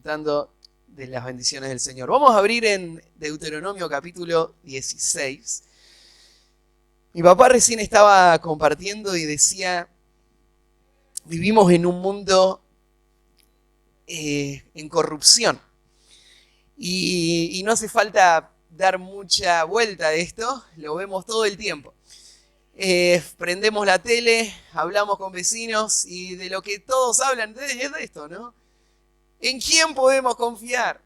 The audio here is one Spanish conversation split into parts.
disfrutando de las bendiciones del Señor. Vamos a abrir en Deuteronomio capítulo 16. Mi papá recién estaba compartiendo y decía, vivimos en un mundo en corrupción. Y no hace falta dar mucha vuelta a esto, lo vemos todo el tiempo. Prendemos la tele, hablamos con vecinos y de lo que todos hablan es de esto, ¿no? ¿En quién podemos confiar?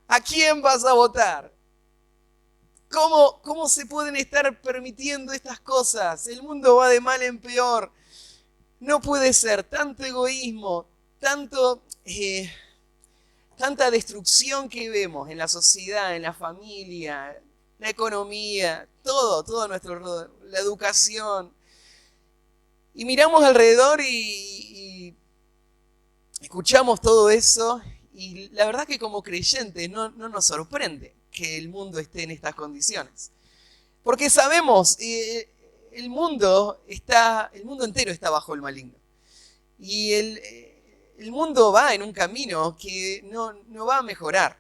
¿A quién vas a votar? ¿Cómo se pueden estar permitiendo estas cosas? El mundo va de mal en peor. No puede ser tanto egoísmo, tanta destrucción que vemos en la sociedad, en la familia, la economía, todo nuestro, la educación. Y miramos alrededor y escuchamos todo eso y la verdad que como creyentes no nos sorprende que el mundo esté en estas condiciones. Porque sabemos, el mundo entero está bajo el maligno. Y el mundo va en un camino que no va a mejorar.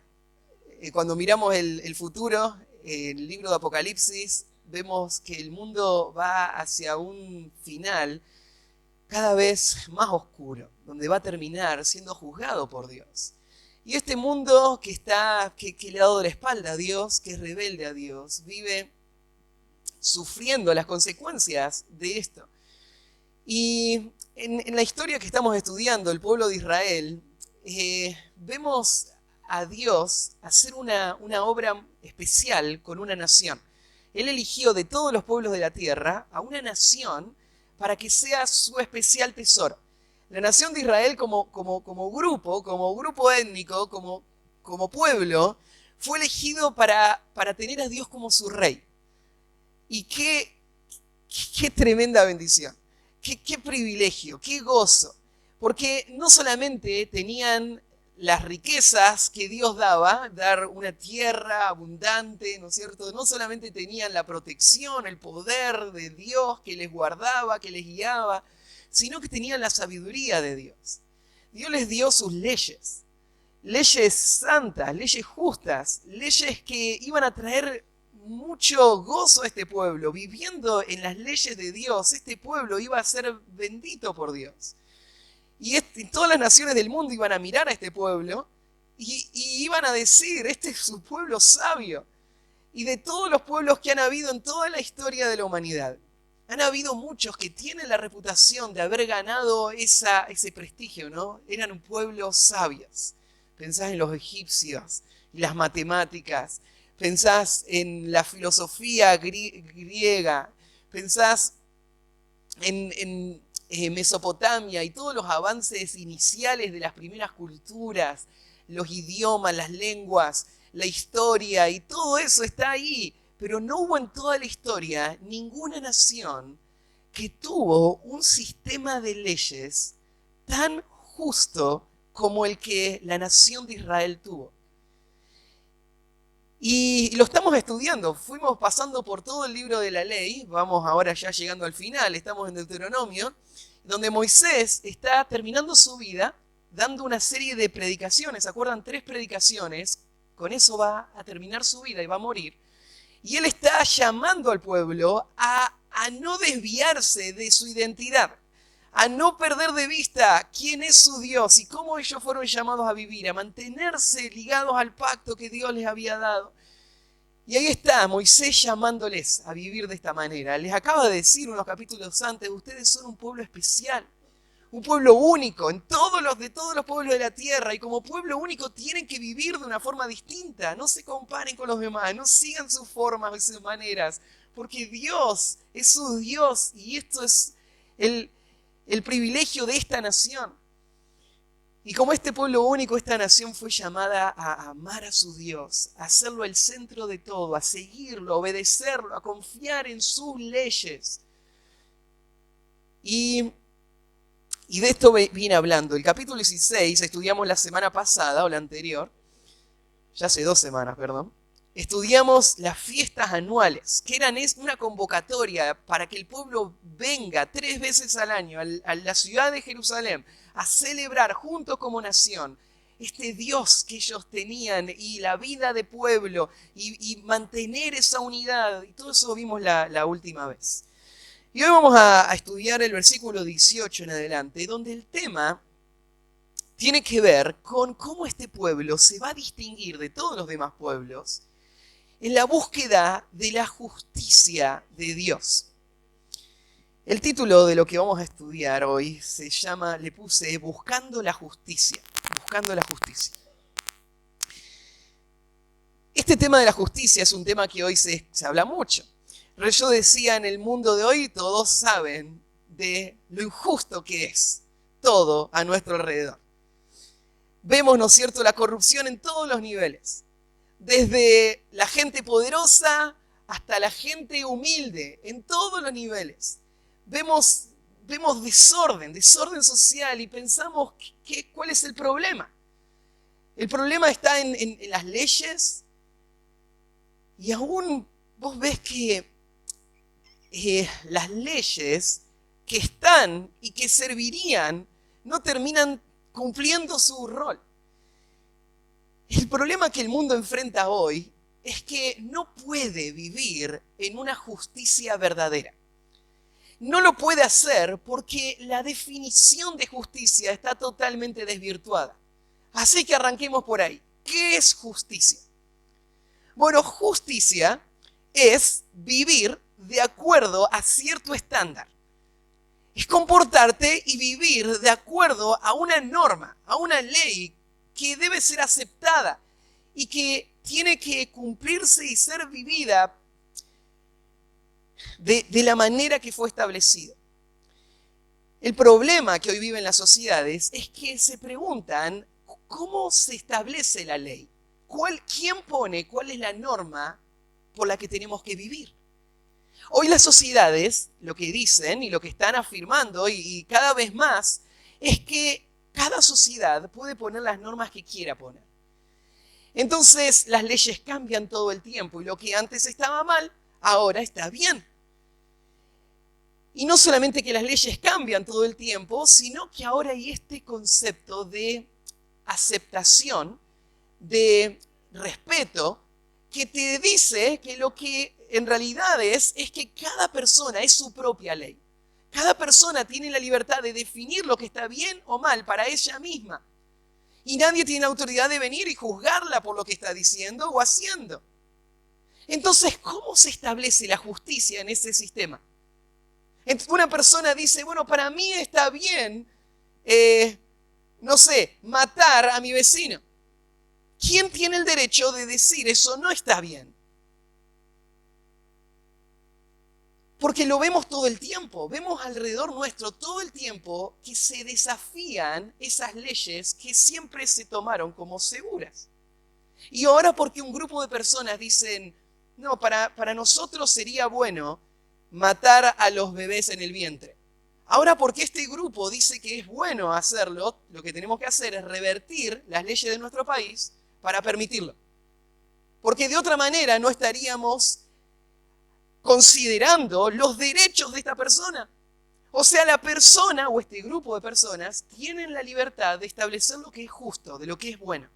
Cuando miramos el futuro, el libro de Apocalipsis, vemos que el mundo va hacia un final cada vez más oscuro, donde va a terminar siendo juzgado por Dios. Y este mundo que le ha dado la espalda a Dios, que es rebelde a Dios, vive sufriendo las consecuencias de esto. Y en la historia que estamos estudiando, el pueblo de Israel, vemos a Dios hacer una obra especial con una nación. Él eligió de todos los pueblos de la tierra a una nación para que sea su especial tesoro. La nación de Israel como grupo étnico, como pueblo, fue elegido para tener a Dios como su rey. Y qué tremenda bendición, qué privilegio, qué gozo. Porque no solamente tenían las riquezas que Dios daba, dar una tierra abundante, ¿no es cierto? No solamente tenían la protección, el poder de Dios que les guardaba, que les guiaba, sino que tenían la sabiduría de Dios. Dios les dio sus leyes, leyes santas, leyes justas, leyes que iban a traer mucho gozo a este pueblo. Viviendo en las leyes de Dios, este pueblo iba a ser bendito por Dios. Y todas las naciones del mundo iban a mirar a este pueblo y iban a decir, este es su pueblo sabio. Y de todos los pueblos que han habido en toda la historia de la humanidad, han habido muchos que tienen la reputación de haber ganado ese prestigio, ¿no? Eran pueblos sabios. Pensás en los egipcios y las matemáticas, pensás en la filosofía griega, pensás en Mesopotamia y todos los avances iniciales de las primeras culturas, los idiomas, las lenguas, la historia y todo eso está ahí. Pero no hubo en toda la historia ninguna nación que tuvo un sistema de leyes tan justo como el que la nación de Israel tuvo. Y lo estamos estudiando, fuimos pasando por todo el libro de la ley, vamos ahora ya llegando al final, estamos en Deuteronomio, donde Moisés está terminando su vida, dando una serie de predicaciones, ¿se acuerdan? 3 predicaciones, con eso va a terminar su vida y va a morir. Y él está llamando al pueblo a no desviarse de su identidad, a no perder de vista quién es su Dios y cómo ellos fueron llamados a vivir, a mantenerse ligados al pacto que Dios les había dado. Y ahí está Moisés llamándoles a vivir de esta manera. Les acaba de decir unos capítulos antes, ustedes son un pueblo especial, un pueblo único de todos los pueblos de la tierra, y como pueblo único tienen que vivir de una forma distinta. No se comparen con los demás, no sigan sus formas y sus maneras, porque Dios es su Dios y esto es el privilegio de esta nación. Y como este pueblo único, esta nación fue llamada a amar a su Dios, a hacerlo el centro de todo, a seguirlo, a obedecerlo, a confiar en sus leyes. Y de esto viene hablando. El capítulo 16, estudiamos la semana pasada o la anterior, ya hace 2 semanas, perdón. Estudiamos las fiestas anuales, que eran una convocatoria para que el pueblo venga 3 veces al año a la ciudad de Jerusalén a celebrar juntos como nación este Dios que ellos tenían y la vida de pueblo y mantener esa unidad. Y todo eso vimos la última vez. Y hoy vamos a estudiar el versículo 18 en adelante, donde el tema tiene que ver con cómo este pueblo se va a distinguir de todos los demás pueblos en la búsqueda de la justicia de Dios. El título de lo que vamos a estudiar hoy se llama, le puse, Buscando la Justicia. Buscando la Justicia. Este tema de la justicia es un tema que hoy se habla mucho. Pero yo decía, en el mundo de hoy todos saben de lo injusto que es todo a nuestro alrededor. Vemos, ¿no es cierto?, la corrupción en todos los niveles. Desde la gente poderosa hasta la gente humilde, en todos los niveles. Vemos desorden social y pensamos, ¿cuál es el problema? El problema está en las leyes y aún vos ves que las leyes que están y que servirían no terminan cumpliendo su rol. El problema que el mundo enfrenta hoy es que no puede vivir en una justicia verdadera. No lo puede hacer porque la definición de justicia está totalmente desvirtuada. Así que arranquemos por ahí. ¿Qué es justicia? Bueno, justicia es vivir de acuerdo a cierto estándar. Es comportarte y vivir de acuerdo a una norma, a una ley que debe ser aceptada y que tiene que cumplirse y ser vivida de la manera que fue establecido. El problema que hoy viven las sociedades es que se preguntan cómo se establece la ley. ¿Quién pone cuál es la norma por la que tenemos que vivir? Hoy las sociedades lo que dicen y lo que están afirmando y cada vez más es que cada sociedad puede poner las normas que quiera poner. Entonces las leyes cambian todo el tiempo y lo que antes estaba mal, ahora está bien. Y no solamente que las leyes cambian todo el tiempo, sino que ahora hay este concepto de aceptación, de respeto, que te dice que lo que en realidad es que cada persona es su propia ley. Cada persona tiene la libertad de definir lo que está bien o mal para ella misma. Y nadie tiene la autoridad de venir y juzgarla por lo que está diciendo o haciendo. Entonces, ¿cómo se establece la justicia en ese sistema? Una persona dice, bueno, para mí está bien, matar a mi vecino. ¿Quién tiene el derecho de decir eso no está bien? Porque lo vemos todo el tiempo, vemos alrededor nuestro todo el tiempo que se desafían esas leyes que siempre se tomaron como seguras. Y ahora porque un grupo de personas dicen, no, para nosotros sería bueno matar a los bebés en el vientre. Ahora porque este grupo dice que es bueno hacerlo, lo que tenemos que hacer es revertir las leyes de nuestro país para permitirlo. Porque de otra manera no estaríamos considerando los derechos de esta persona. O sea, la persona o este grupo de personas tienen la libertad de establecer lo que es justo, de lo que es bueno.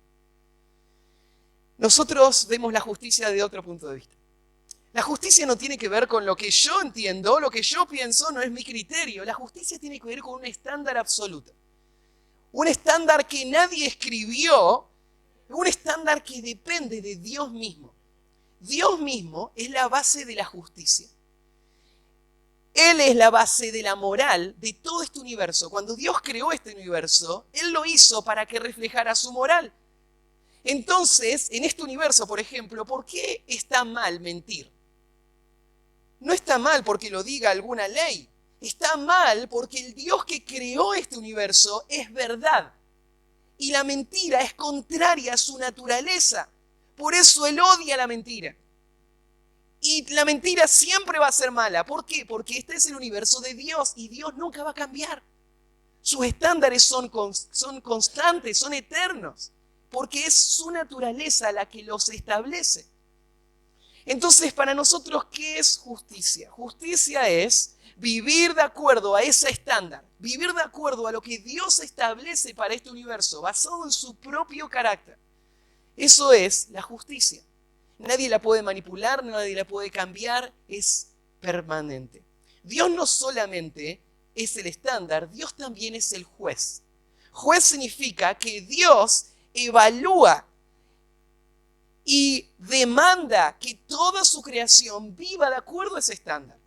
Nosotros vemos la justicia de otro punto de vista. La justicia no tiene que ver con lo que yo entiendo, lo que yo pienso, no es mi criterio. La justicia tiene que ver con un estándar absoluto. Un estándar que nadie escribió, un estándar que depende de Dios mismo. Dios mismo es la base de la justicia. Él es la base de la moral de todo este universo. Cuando Dios creó este universo, Él lo hizo para que reflejara su moral. Entonces, en este universo, por ejemplo, ¿por qué está mal mentir? No está mal porque lo diga alguna ley. Está mal porque el Dios que creó este universo es verdad. Y la mentira es contraria a su naturaleza. Por eso Él odia la mentira. Y la mentira siempre va a ser mala. ¿Por qué? Porque este es el universo de Dios y Dios nunca va a cambiar. Sus estándares son constantes, son eternos. Porque es su naturaleza la que los establece. Entonces, para nosotros, ¿qué es justicia? Justicia es vivir de acuerdo a ese estándar, vivir de acuerdo a lo que Dios establece para este universo, basado en su propio carácter. Eso es la justicia. Nadie la puede manipular, nadie la puede cambiar, es permanente. Dios no solamente es el estándar, Dios también es el juez. Juez significa que Dios evalúa y demanda que toda su creación viva de acuerdo a ese estándar.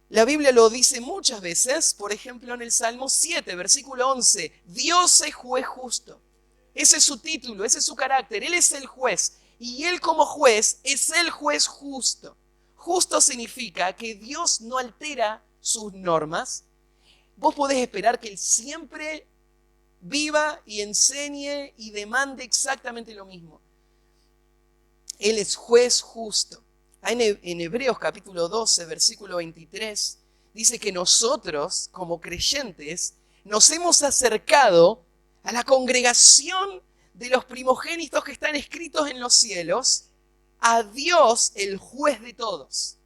La Biblia lo dice muchas veces, por ejemplo en el Salmo 7, versículo 11, Dios es juez justo. Ese es su título, ese es su carácter, Él es el juez. Y Él como juez es el juez justo. Justo significa que Dios no altera sus normas. Vos podés esperar que Él siempre viva y enseñe y demande exactamente lo mismo. Él es juez justo. En Hebreos capítulo 12, versículo 23, dice que nosotros, como creyentes, nos hemos acercado a la congregación de los primogénitos que están escritos en los cielos, a Dios, el juez de todos.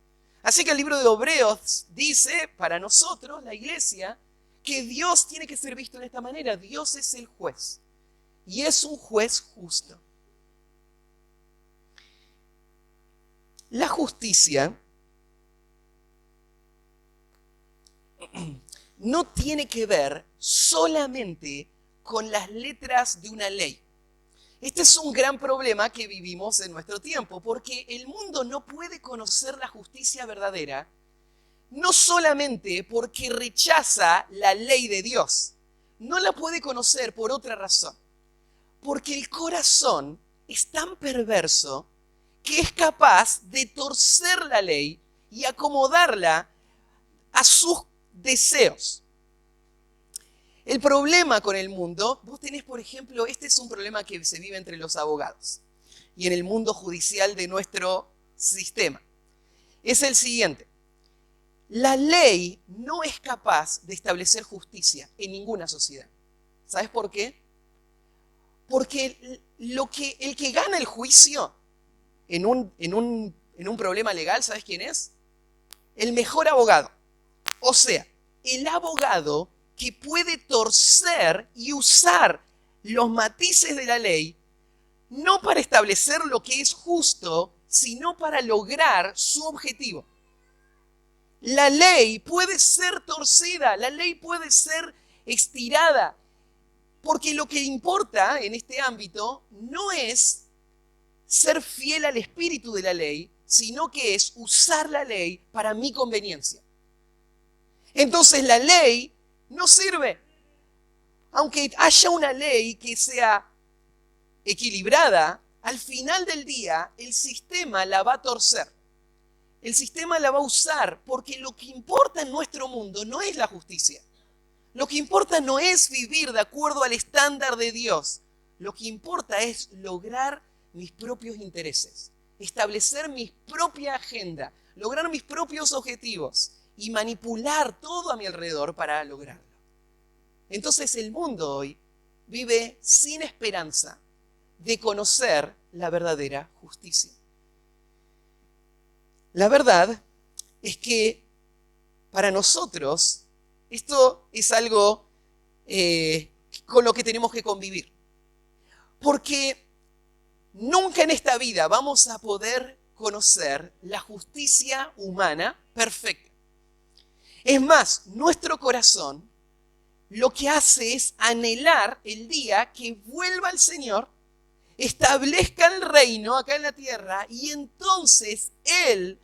Así que el libro de Hebreos dice, para nosotros, la iglesia, que Dios tiene que ser visto de esta manera. Dios es el juez. Y es un juez justo. La justicia no tiene que ver solamente con las letras de una ley. Este es un gran problema que vivimos en nuestro tiempo, porque el mundo no puede conocer la justicia verdadera, no solamente porque rechaza la ley de Dios, no la puede conocer por otra razón, porque el corazón es tan perverso que es capaz de torcer la ley y acomodarla a sus deseos. El problema con el mundo, vos tenés, por ejemplo, este es un problema que se vive entre los abogados y en el mundo judicial de nuestro sistema. Es el siguiente. La ley no es capaz de establecer justicia en ninguna sociedad. ¿Sabes por qué? Porque el que gana el juicio en un problema legal, ¿sabes quién es? El mejor abogado. O sea, el abogado que puede torcer y usar los matices de la ley, no para establecer lo que es justo, sino para lograr su objetivo. La ley puede ser torcida, la ley puede ser estirada, porque lo que importa en este ámbito no es ser fiel al espíritu de la ley, sino que es usar la ley para mi conveniencia. Entonces la ley no sirve. Aunque haya una ley que sea equilibrada, al final del día el sistema la va a torcer. El sistema la va a usar porque lo que importa en nuestro mundo no es la justicia. Lo que importa no es vivir de acuerdo al estándar de Dios. Lo que importa es lograr mis propios intereses, establecer mi propia agenda, lograr mis propios objetivos y manipular todo a mi alrededor para lograrlo. Entonces el mundo hoy vive sin esperanza de conocer la verdadera justicia. La verdad es que para nosotros esto es algo con lo que tenemos que convivir. Porque nunca en esta vida vamos a poder conocer la justicia humana perfecta. Es más, nuestro corazón lo que hace es anhelar el día que vuelva el Señor, establezca el reino acá en la tierra y entonces Él,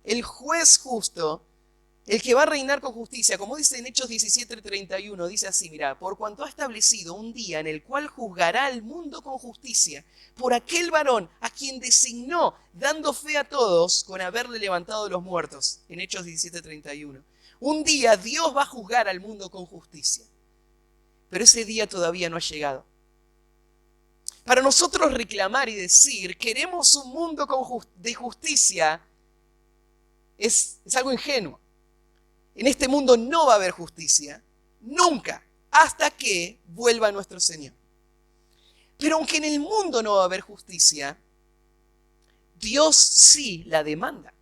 el juez justo, el que va a reinar con justicia, como dice en Hechos 17:31, dice así, mira, por cuanto ha establecido un día en el cual juzgará al mundo con justicia, por aquel varón a quien designó, dando fe a todos con haberle levantado de los muertos, en Hechos 17:31. Un día Dios va a juzgar al mundo con justicia, pero ese día todavía no ha llegado. Para nosotros reclamar y decir, queremos un mundo de justicia, es algo ingenuo. En este mundo no va a haber justicia, nunca, hasta que vuelva nuestro Señor. Pero aunque en el mundo no va a haber justicia, Dios sí la demanda.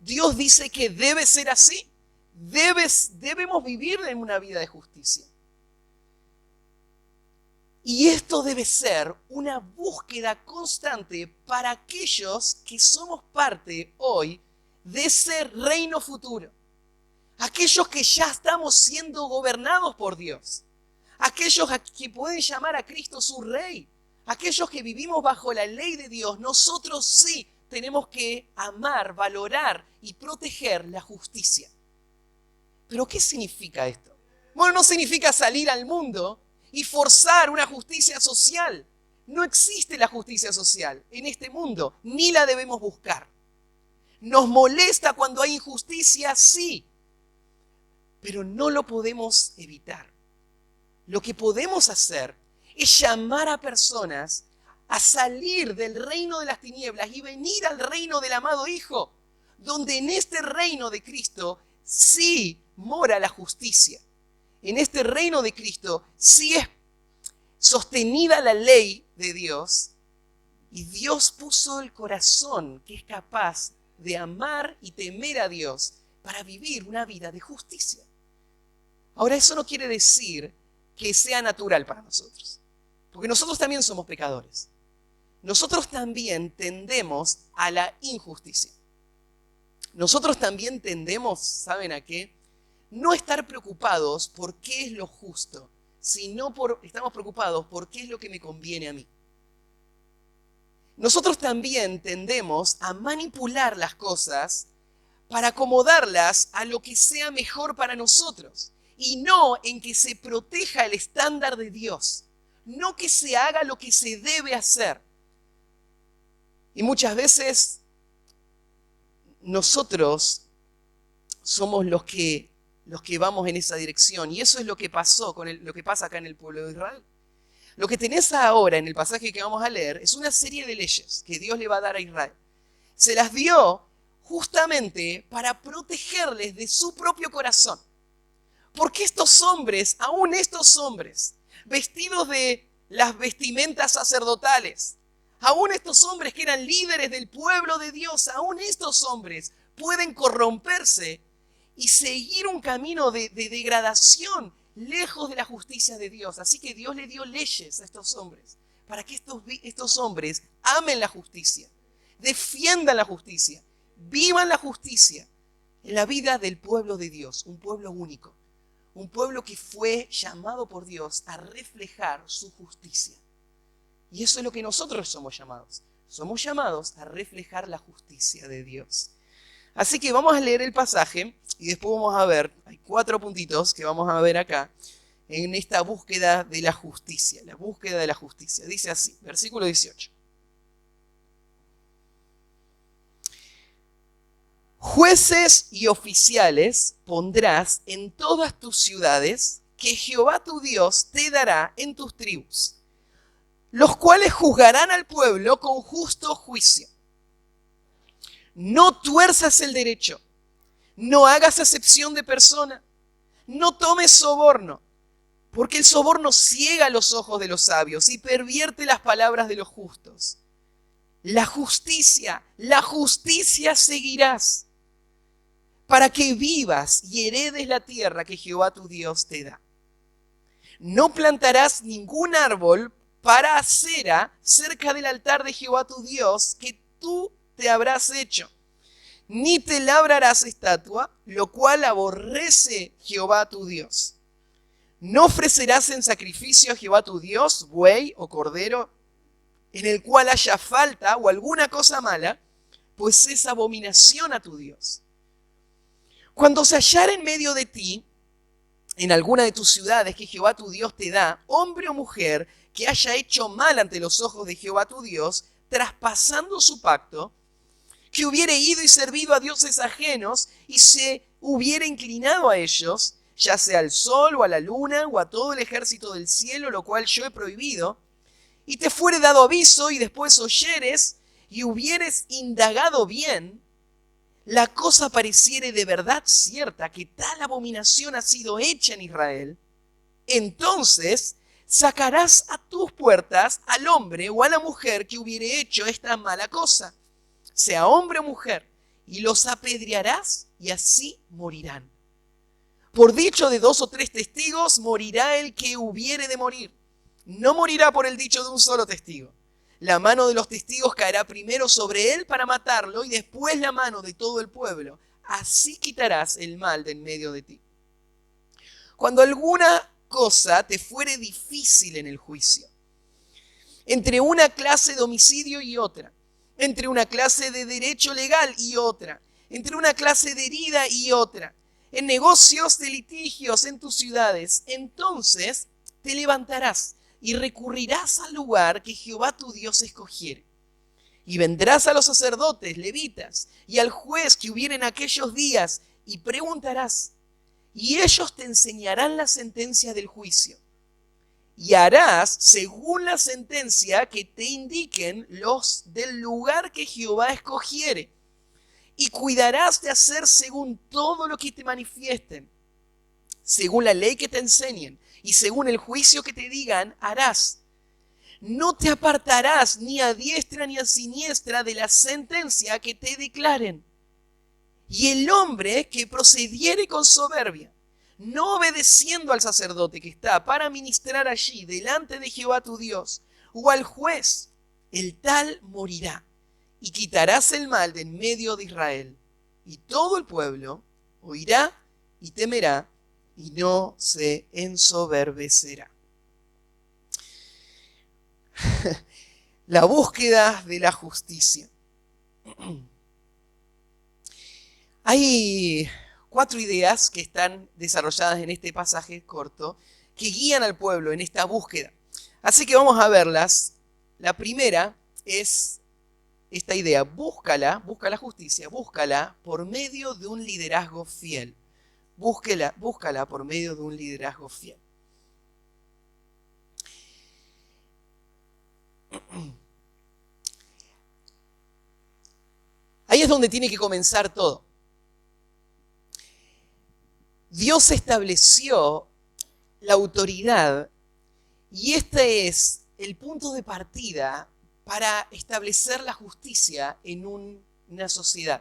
Dios dice que debe ser así. Debemos vivir en una vida de justicia. Y esto debe ser una búsqueda constante para aquellos que somos parte hoy de ese reino futuro. Aquellos que ya estamos siendo gobernados por Dios. Aquellos que pueden llamar a Cristo su Rey. Aquellos que vivimos bajo la ley de Dios. Nosotros sí tenemos que amar, valorar y proteger la justicia. ¿Pero qué significa esto? Bueno, no significa salir al mundo y forzar una justicia social. No existe la justicia social en este mundo, ni la debemos buscar. ¿Nos molesta cuando hay injusticia? Sí, pero no lo podemos evitar. Lo que podemos hacer es llamar a personas a salir del reino de las tinieblas y venir al reino del amado Hijo, donde en este reino de Cristo sí mora la justicia. En este reino de Cristo sí es sostenida la ley de Dios y Dios puso el corazón que es capaz de amar y temer a Dios para vivir una vida de justicia. Ahora, eso no quiere decir que sea natural para nosotros, porque nosotros también somos pecadores. Nosotros también tendemos a la injusticia. Nosotros también tendemos, ¿saben a qué? No estar preocupados por qué es lo justo, sino estamos preocupados por qué es lo que me conviene a mí. Nosotros también tendemos a manipular las cosas para acomodarlas a lo que sea mejor para nosotros y no en que se proteja el estándar de Dios, no que se haga lo que se debe hacer. Y muchas veces nosotros somos los que vamos en esa dirección. Y eso es lo que pasó lo que pasa acá en el pueblo de Israel. Lo que tenés ahora en el pasaje que vamos a leer es una serie de leyes que Dios le va a dar a Israel. Se las dio justamente para protegerles de su propio corazón. Porque estos hombres, aún estos hombres, vestidos de las vestimentas sacerdotales, aún estos hombres que eran líderes del pueblo de Dios, aún estos hombres pueden corromperse y seguir un camino de degradación lejos de la justicia de Dios. Así que Dios le dio leyes a estos hombres para que estos hombres amen la justicia, defiendan la justicia, vivan la justicia en la vida del pueblo de Dios, un pueblo único, un pueblo que fue llamado por Dios a reflejar su justicia. Y eso es lo que nosotros somos llamados. Somos llamados a reflejar la justicia de Dios. Así que vamos a leer el pasaje y después vamos a ver, hay 4 puntitos que vamos a ver acá en esta búsqueda de la justicia, la búsqueda de la justicia. Dice así, versículo 18. Jueces y oficiales pondrás en todas tus ciudades que Jehová tu Dios te dará en tus tribus, los cuales juzgarán al pueblo con justo juicio. No tuerzas el derecho, no hagas acepción de persona, no tomes soborno, porque el soborno ciega los ojos de los sabios y pervierte las palabras de los justos. La justicia seguirás, para que vivas y heredes la tierra que Jehová tu Dios te da. No plantarás ningún árbol para acera cerca del altar de Jehová tu Dios que tú te habrás hecho, ni te labrarás estatua, lo cual aborrece Jehová tu Dios. No ofrecerás en sacrificio a Jehová tu Dios buey o cordero en el cual haya falta o alguna cosa mala, pues es abominación a tu Dios. Cuando se hallara en medio de ti, en alguna de tus ciudades que Jehová tu Dios te da, hombre o mujer que haya hecho mal ante los ojos de Jehová tu Dios, traspasando su pacto, que hubiere ido y servido a dioses ajenos y se hubiera inclinado a ellos, ya sea al sol o a la luna o a todo el ejército del cielo, lo cual yo he prohibido, y te fuere dado aviso y después oyeres y hubieres indagado bien, la cosa pareciere de verdad cierta que tal abominación ha sido hecha en Israel, entonces sacarás a tus puertas al hombre o a la mujer que hubiere hecho esta mala cosa, sea hombre o mujer, y los apedrearás y así morirán. Por dicho de 2 o 3 testigos morirá el que hubiere de morir. No morirá por el dicho de un solo testigo. La mano de los testigos caerá primero sobre él para matarlo y después la mano de todo el pueblo. Así quitarás el mal de en medio de ti. Cuando alguna cosa te fuere difícil en el juicio, entre una clase de homicidio y otra, entre una clase de derecho legal y otra, entre una clase de herida y otra, en negocios de litigios en tus ciudades, entonces te levantarás y recurrirás al lugar que Jehová tu Dios escogiere. Y vendrás a los sacerdotes, levitas, y al juez que hubiere en aquellos días, y preguntarás, y ellos te enseñarán la sentencia del juicio. Y harás según la sentencia que te indiquen los del lugar que Jehová escogiere. Y cuidarás de hacer según todo lo que te manifiesten, según la ley que te enseñen, y según el juicio que te digan, harás. No te apartarás ni a diestra ni a siniestra de la sentencia que te declaren. Y el hombre que procediere con soberbia, no obedeciendo al sacerdote que está para ministrar allí delante de Jehová tu Dios, o al juez, el tal morirá. Y quitarás el mal de en medio de Israel. Y todo el pueblo oirá y temerá, y no se ensoberbecerá. La búsqueda de la justicia. Hay 4 ideas que están desarrolladas en este pasaje corto que guían al pueblo en esta búsqueda. Así que vamos a verlas. La primera es esta idea: busca la justicia, búscala por medio de un liderazgo fiel. Búscala por medio de un liderazgo fiel. Ahí es donde tiene que comenzar todo. Dios estableció la autoridad y este es el punto de partida para establecer la justicia en una sociedad.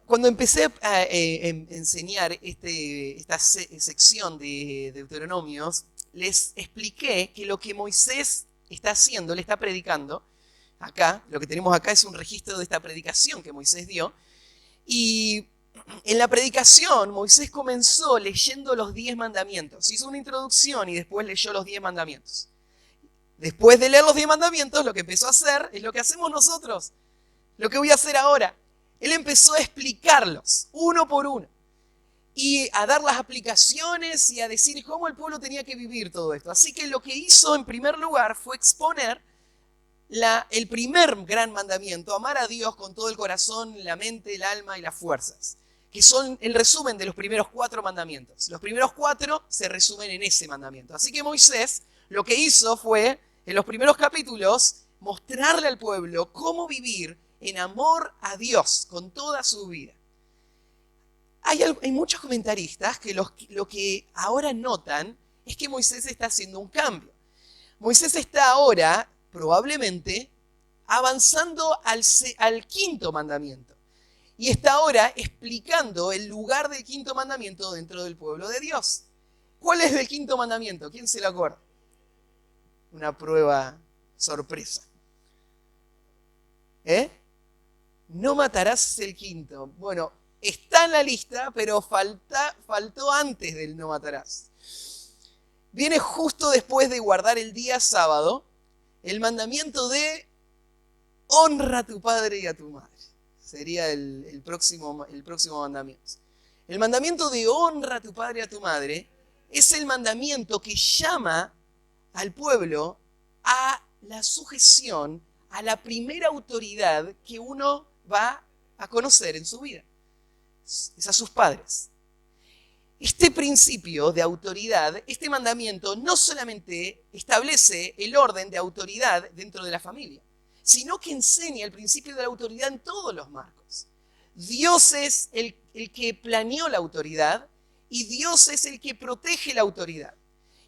Cuando empecé a enseñar esta sección de Deuteronomios, les expliqué que lo que Moisés está haciendo, le está predicando, acá, lo que tenemos acá es un registro de esta predicación que Moisés dio, y en la predicación Moisés comenzó leyendo los 10 mandamientos, hizo una introducción y después leyó los 10 mandamientos. Después de leer los 10 mandamientos, lo que empezó a hacer es lo que hacemos nosotros, lo que voy a hacer ahora. Él empezó a explicarlos uno por uno y a dar las aplicaciones y a decir cómo el pueblo tenía que vivir todo esto. Así que lo que hizo en primer lugar fue exponer el primer gran mandamiento: amar a Dios con todo el corazón, la mente, el alma y las fuerzas, que son el resumen de los primeros 4 mandamientos. Los primeros 4 se resumen en ese mandamiento. Así que Moisés lo que hizo fue, en los primeros capítulos, mostrarle al pueblo cómo vivir en amor a Dios con toda su vida. Hay muchos comentaristas que lo que ahora notan es que Moisés está haciendo un cambio. Moisés está ahora, probablemente, avanzando al 5.º mandamiento. Y está ahora explicando el lugar del 5.º mandamiento dentro del pueblo de Dios. ¿Cuál es el 5.º mandamiento? ¿Quién se lo acuerda? Una prueba sorpresa. No matarás el 5.º. Bueno, está en la lista, pero faltó antes del no matarás. Viene justo después de guardar el día sábado, el mandamiento de honra a tu padre y a tu madre. Sería el próximo mandamiento. El mandamiento de honra a tu padre y a tu madre es el mandamiento que llama al pueblo a la sujeción a la primera autoridad que uno va a conocer en su vida. Es a sus padres. Este principio de autoridad, este mandamiento, no solamente establece el orden de autoridad dentro de la familia, sino que enseña el principio de la autoridad en todos los marcos. Dios es el que planeó la autoridad y Dios es el que protege la autoridad.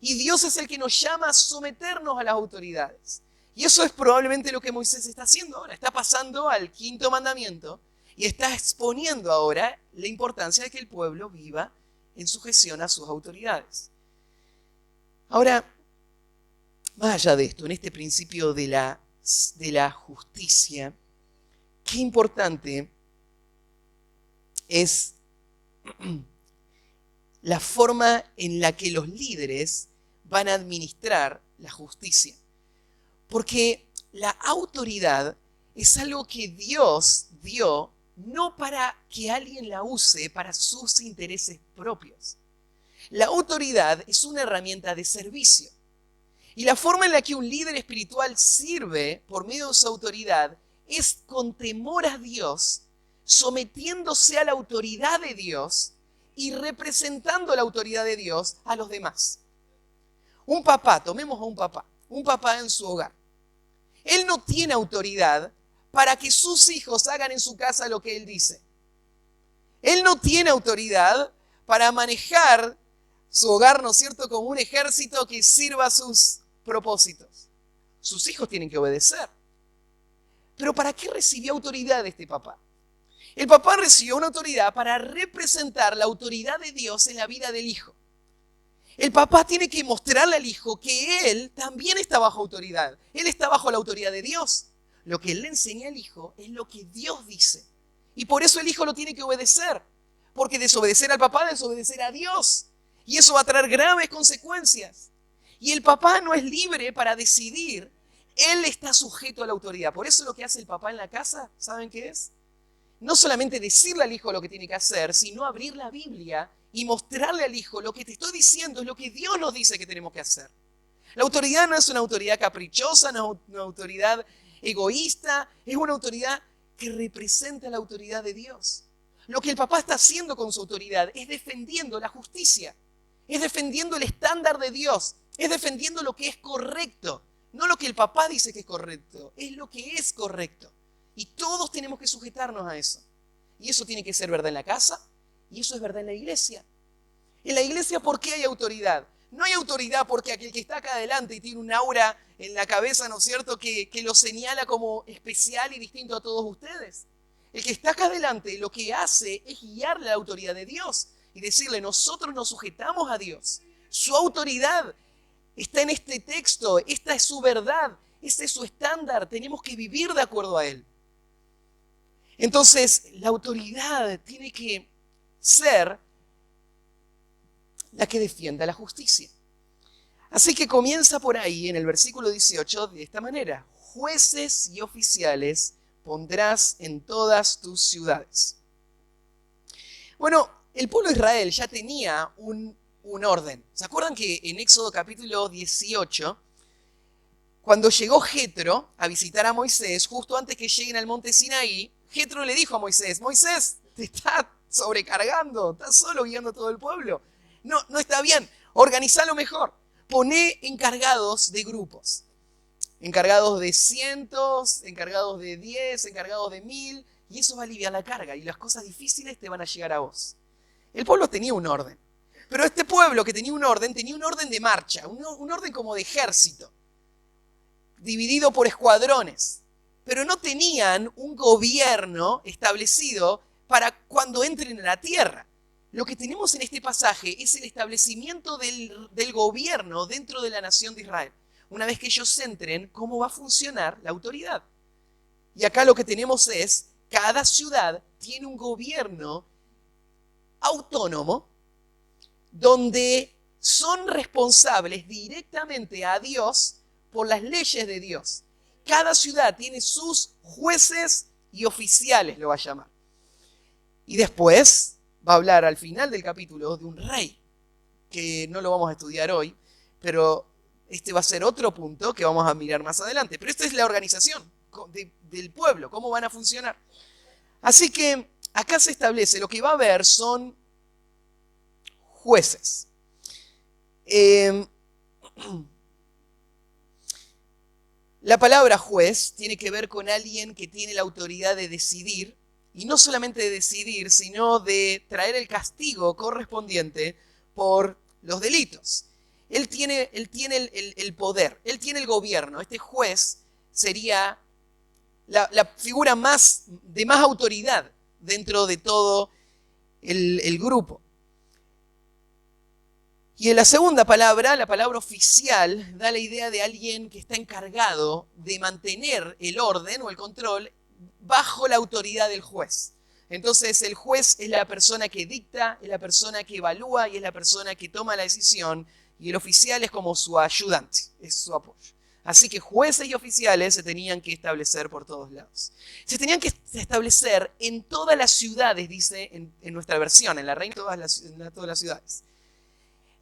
Y Dios es el que nos llama a someternos a las autoridades. Y eso es probablemente lo que Moisés está haciendo ahora. Está pasando al quinto mandamiento y está exponiendo ahora la importancia de que el pueblo viva en sujeción a sus autoridades. Ahora, más allá de esto, en este principio de la justicia, qué importante es la forma en la que los líderes van a administrar la justicia. Porque la autoridad es algo que Dios dio no para que alguien la use para sus intereses propios. La autoridad es una herramienta de servicio. Y la forma en la que un líder espiritual sirve por medio de su autoridad es con temor a Dios, sometiéndose a la autoridad de Dios y representando la autoridad de Dios a los demás. Un papá, tomemos a un papá en su hogar. Él no tiene autoridad para que sus hijos hagan en su casa lo que él dice. Él no tiene autoridad para manejar su hogar, ¿no es cierto?, como un ejército que sirva a sus propósitos. Sus hijos tienen que obedecer. Pero ¿para qué recibió autoridad este papá? El papá recibió una autoridad para representar la autoridad de Dios en la vida del hijo. El papá tiene que mostrarle al hijo que él también está bajo autoridad. Él está bajo la autoridad de Dios. Lo que él le enseña al hijo es lo que Dios dice. Y por eso el hijo lo tiene que obedecer. Porque desobedecer al papá es desobedecer a Dios. Y eso va a traer graves consecuencias. Y el papá no es libre para decidir. Él está sujeto a la autoridad. Por eso lo que hace el papá en la casa, ¿saben qué es? No solamente decirle al hijo lo que tiene que hacer, sino abrir la Biblia y mostrarle al hijo lo que te estoy diciendo es lo que Dios nos dice que tenemos que hacer. La autoridad no es una autoridad caprichosa, no es una autoridad egoísta, es una autoridad que representa la autoridad de Dios. Lo que el papá está haciendo con su autoridad es defendiendo la justicia, es defendiendo el estándar de Dios, es defendiendo lo que es correcto, no lo que el papá dice que es correcto, es lo que es correcto. Y todos tenemos que sujetarnos a eso. Y eso tiene que ser verdad en la casa, y eso es verdad en la iglesia. En la iglesia, ¿por qué hay autoridad? No hay autoridad porque aquel que está acá adelante y tiene un aura en la cabeza, ¿no es cierto?, que lo señala como especial y distinto a todos ustedes. El que está acá adelante lo que hace es guiarle a la autoridad de Dios y decirle, nosotros nos sujetamos a Dios. Su autoridad está en este texto, esta es su verdad, este es su estándar, tenemos que vivir de acuerdo a él. Entonces, la autoridad tiene que ser la que defienda la justicia. Así que comienza por ahí en el versículo 18 de esta manera. Jueces y oficiales pondrás en todas tus ciudades. Bueno, el pueblo de Israel ya tenía un orden. ¿Se acuerdan que en Éxodo capítulo 18, cuando llegó Jetro a visitar a Moisés, justo antes que lleguen al monte Sinaí, Jetro le dijo a Moisés, Moisés, te está sobrecargando, estás solo guiando a todo el pueblo. No está bien, organizalo mejor. Poné encargados de grupos. Encargados de cientos, encargados de 10, encargados de 1000, y eso va a aliviar la carga y las cosas difíciles te van a llegar a vos. El pueblo tenía un orden, pero este pueblo que tenía un orden de marcha, un orden como de ejército, dividido por escuadrones, pero no tenían un gobierno establecido para cuando entren a la tierra. Lo que tenemos en este pasaje es el establecimiento del gobierno dentro de la nación de Israel. Una vez que ellos entren, ¿cómo va a funcionar la autoridad? Y acá lo que tenemos es, cada ciudad tiene un gobierno autónomo donde son responsables directamente a Dios por las leyes de Dios. Cada ciudad tiene sus jueces y oficiales, lo va a llamar. Y después va a hablar al final del capítulo de un rey, que no lo vamos a estudiar hoy, pero este va a ser otro punto que vamos a mirar más adelante. Pero esta es la organización del pueblo, cómo van a funcionar. Así que acá se establece, lo que va a haber son jueces. La palabra juez tiene que ver con alguien que tiene la autoridad de decidir, y no solamente de decidir, sino de traer el castigo correspondiente por los delitos. Él tiene el poder, él tiene el gobierno. Este juez sería la figura de más autoridad dentro de todo el grupo. Y en la segunda palabra, la palabra oficial, da la idea de alguien que está encargado de mantener el orden o el control bajo la autoridad del juez. Entonces el juez es la persona que dicta, es la persona que evalúa y es la persona que toma la decisión, y el oficial es como su ayudante, es su apoyo. Así que jueces y oficiales se tenían que establecer por todos lados. Se tenían que establecer en todas las ciudades, dice en nuestra versión, en la Reina, en todas las ciudades.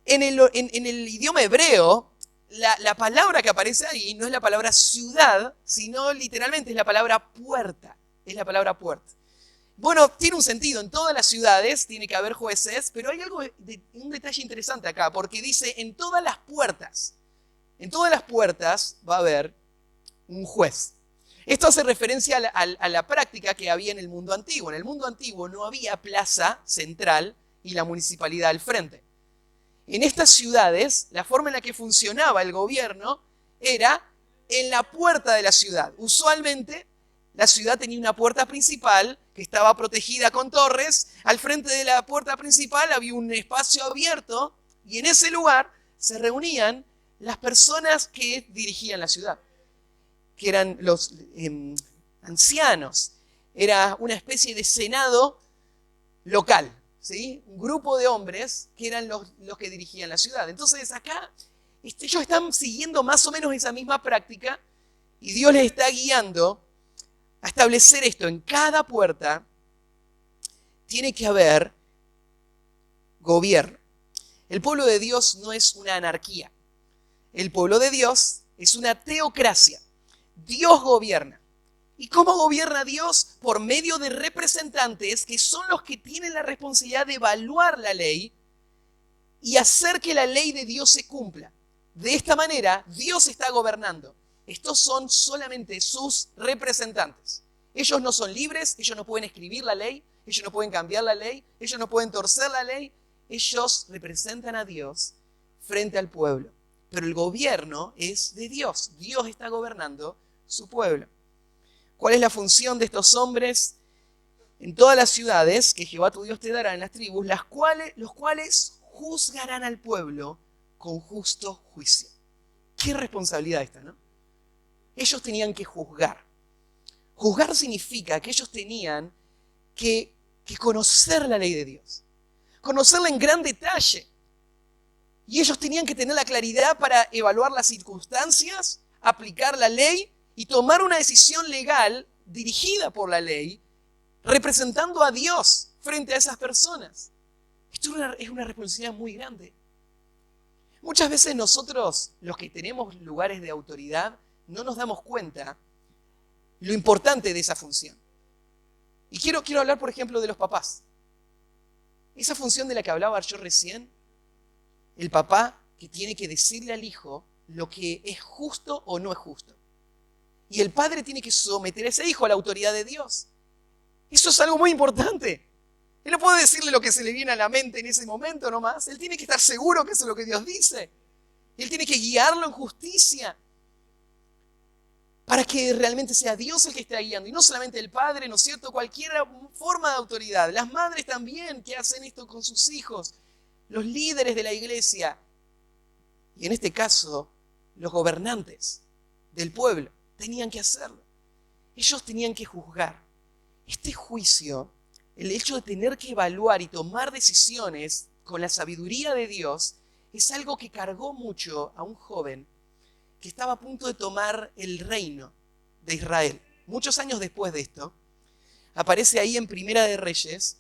En el idioma hebreo, la palabra que aparece ahí no es la palabra ciudad, sino literalmente es la palabra puerta. Es la palabra puerta. Bueno, tiene un sentido. En todas las ciudades tiene que haber jueces, pero hay un detalle interesante acá, porque dice en todas las puertas. En todas las puertas va a haber un juez. Esto hace referencia a la práctica que había en el mundo antiguo. En el mundo antiguo no había plaza central y la municipalidad al frente. En estas ciudades, la forma en la que funcionaba el gobierno era en la puerta de la ciudad. Usualmente, la ciudad tenía una puerta principal que estaba protegida con torres. Al frente de la puerta principal había un espacio abierto y en ese lugar se reunían las personas que dirigían la ciudad, que eran los ancianos. Era una especie de senado local, ¿sí? Un grupo de hombres que eran los que dirigían la ciudad. Entonces acá ellos están siguiendo más o menos esa misma práctica y Dios les está guiando a establecer esto. En cada puerta tiene que haber gobierno. El pueblo de Dios no es una anarquía. El pueblo de Dios es una teocracia. Dios gobierna. ¿Y cómo gobierna Dios? Por medio de representantes que son los que tienen la responsabilidad de evaluar la ley y hacer que la ley de Dios se cumpla. De esta manera, Dios está gobernando. Estos son solamente sus representantes. Ellos no son libres, ellos no pueden escribir la ley, ellos no pueden cambiar la ley, ellos no pueden torcer la ley. Ellos representan a Dios frente al pueblo. Pero el gobierno es de Dios. Dios está gobernando su pueblo. ¿Cuál es la función de estos hombres? En todas las ciudades que Jehová tu Dios te dará en las tribus, los cuales juzgarán al pueblo con justo juicio. Qué responsabilidad esta, ¿no? Ellos tenían que juzgar. Juzgar significa que ellos tenían que conocer la ley de Dios, conocerla en gran detalle. Y ellos tenían que tener la claridad para evaluar las circunstancias, aplicar la ley y tomar una decisión legal dirigida por la ley, representando a Dios frente a esas personas. Esto es una responsabilidad muy grande. Muchas veces nosotros, los que tenemos lugares de autoridad, no nos damos cuenta lo importante de esa función. Y quiero hablar, por ejemplo, de los papás. Esa función de la que hablaba yo recién, el papá que tiene que decirle al hijo lo que es justo o no es justo. Y el padre tiene que someter a ese hijo a la autoridad de Dios. Eso es algo muy importante. Él no puede decirle lo que se le viene a la mente en ese momento nomás. Él tiene que estar seguro que eso es lo que Dios dice. Él tiene que guiarlo en justicia para que realmente sea Dios el que esté guiando. Y no solamente el padre, ¿no es cierto? Cualquier forma de autoridad. Las madres también que hacen esto con sus hijos. Los líderes de la iglesia. Y en este caso, los gobernantes del pueblo tenían que hacerlo. Ellos tenían que juzgar. Este juicio, el hecho de tener que evaluar y tomar decisiones con la sabiduría de Dios, es algo que cargó mucho a un joven que estaba a punto de tomar el reino de Israel. Muchos años después de esto, aparece ahí en Primera de Reyes,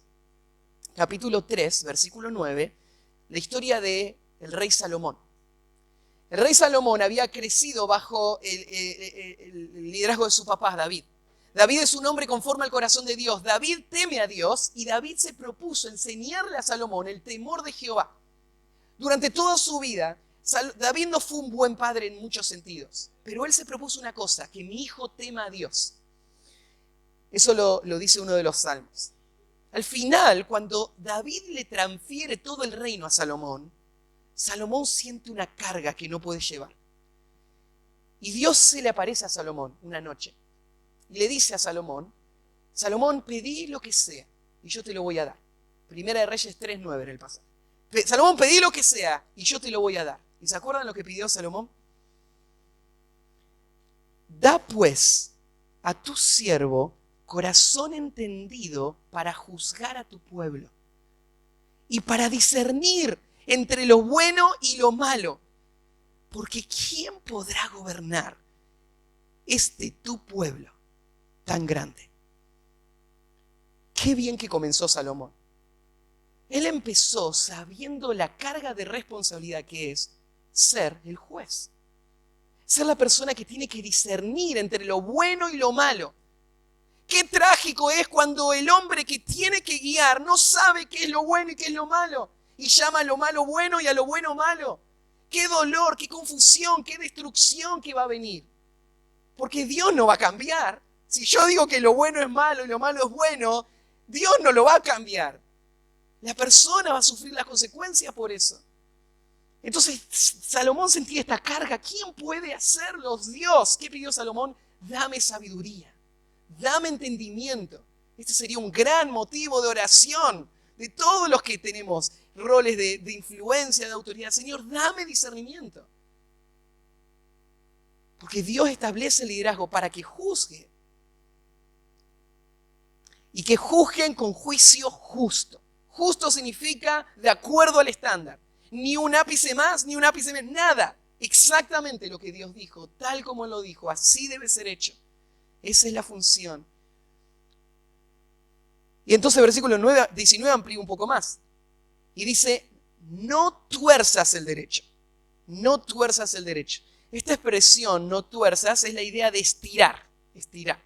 capítulo 3, versículo 9, la historia del rey Salomón. El rey Salomón había crecido bajo el liderazgo de su papá, David. David es un hombre conforme al corazón de Dios. David teme a Dios y David se propuso enseñarle a Salomón el temor de Jehová. Durante toda su vida, David no fue un buen padre en muchos sentidos, pero él se propuso una cosa, que mi hijo tema a Dios. Eso lo dice uno de los salmos. Al final, cuando David le transfiere todo el reino a Salomón, Salomón siente una carga que no puede llevar. Y Dios se le aparece a Salomón una noche y le dice a Salomón, Salomón, pedí lo que sea y yo te lo voy a dar. Primera de Reyes 3:9 en el pasaje. Salomón, pedí lo que sea y yo te lo voy a dar. ¿Y se acuerdan lo que pidió Salomón? Da pues a tu siervo corazón entendido para juzgar a tu pueblo y para discernir entre lo bueno y lo malo. Porque ¿quién podrá gobernar tu pueblo tan grande? Qué bien que comenzó Salomón. Él empezó sabiendo la carga de responsabilidad que es ser el juez. Ser la persona que tiene que discernir entre lo bueno y lo malo. Qué trágico es cuando el hombre que tiene que guiar no sabe qué es lo bueno y qué es lo malo. Y llama a lo malo bueno y a lo bueno malo. Qué dolor, qué confusión, qué destrucción que va a venir. Porque Dios no va a cambiar. Si yo digo que lo bueno es malo y lo malo es bueno, Dios no lo va a cambiar. La persona va a sufrir las consecuencias por eso. Entonces Salomón sentía esta carga. ¿Quién puede hacerlo? Dios. ¿Qué pidió Salomón? Dame sabiduría. Dame entendimiento. Este sería un gran motivo de oración de todos los que tenemos roles de influencia, de autoridad. Señor, dame discernimiento. Porque Dios establece el liderazgo para que juzgue. Y que juzguen con juicio justo. Justo significa de acuerdo al estándar. Ni un ápice más, ni un ápice menos, nada. Exactamente lo que Dios dijo, tal como lo dijo, así debe ser hecho. Esa es la función. Y entonces versículo 19 amplía un poco más. Y dice, no tuerzas el derecho. No tuerzas el derecho. Esta expresión, no tuerzas, es la idea de estirar. Estirar.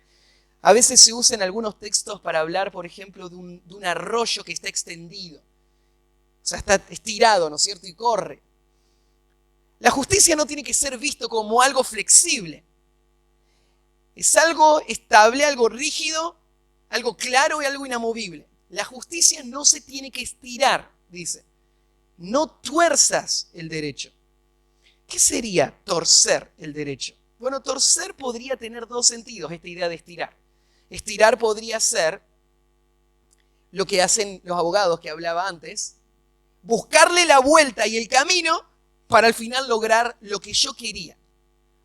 A veces se usa en algunos textos para hablar, por ejemplo, de un arroyo que está extendido. O sea, está estirado, ¿no es cierto? Y corre. La justicia no tiene que ser visto como algo flexible. Es algo estable, algo rígido, algo claro y algo inamovible. La justicia no se tiene que estirar, dice. No tuerzas el derecho. ¿Qué sería torcer el derecho? Bueno, torcer podría tener dos sentidos, esta idea de estirar. Estirar podría ser lo que hacen los abogados que hablaba antes, buscarle la vuelta y el camino para al final lograr lo que yo quería.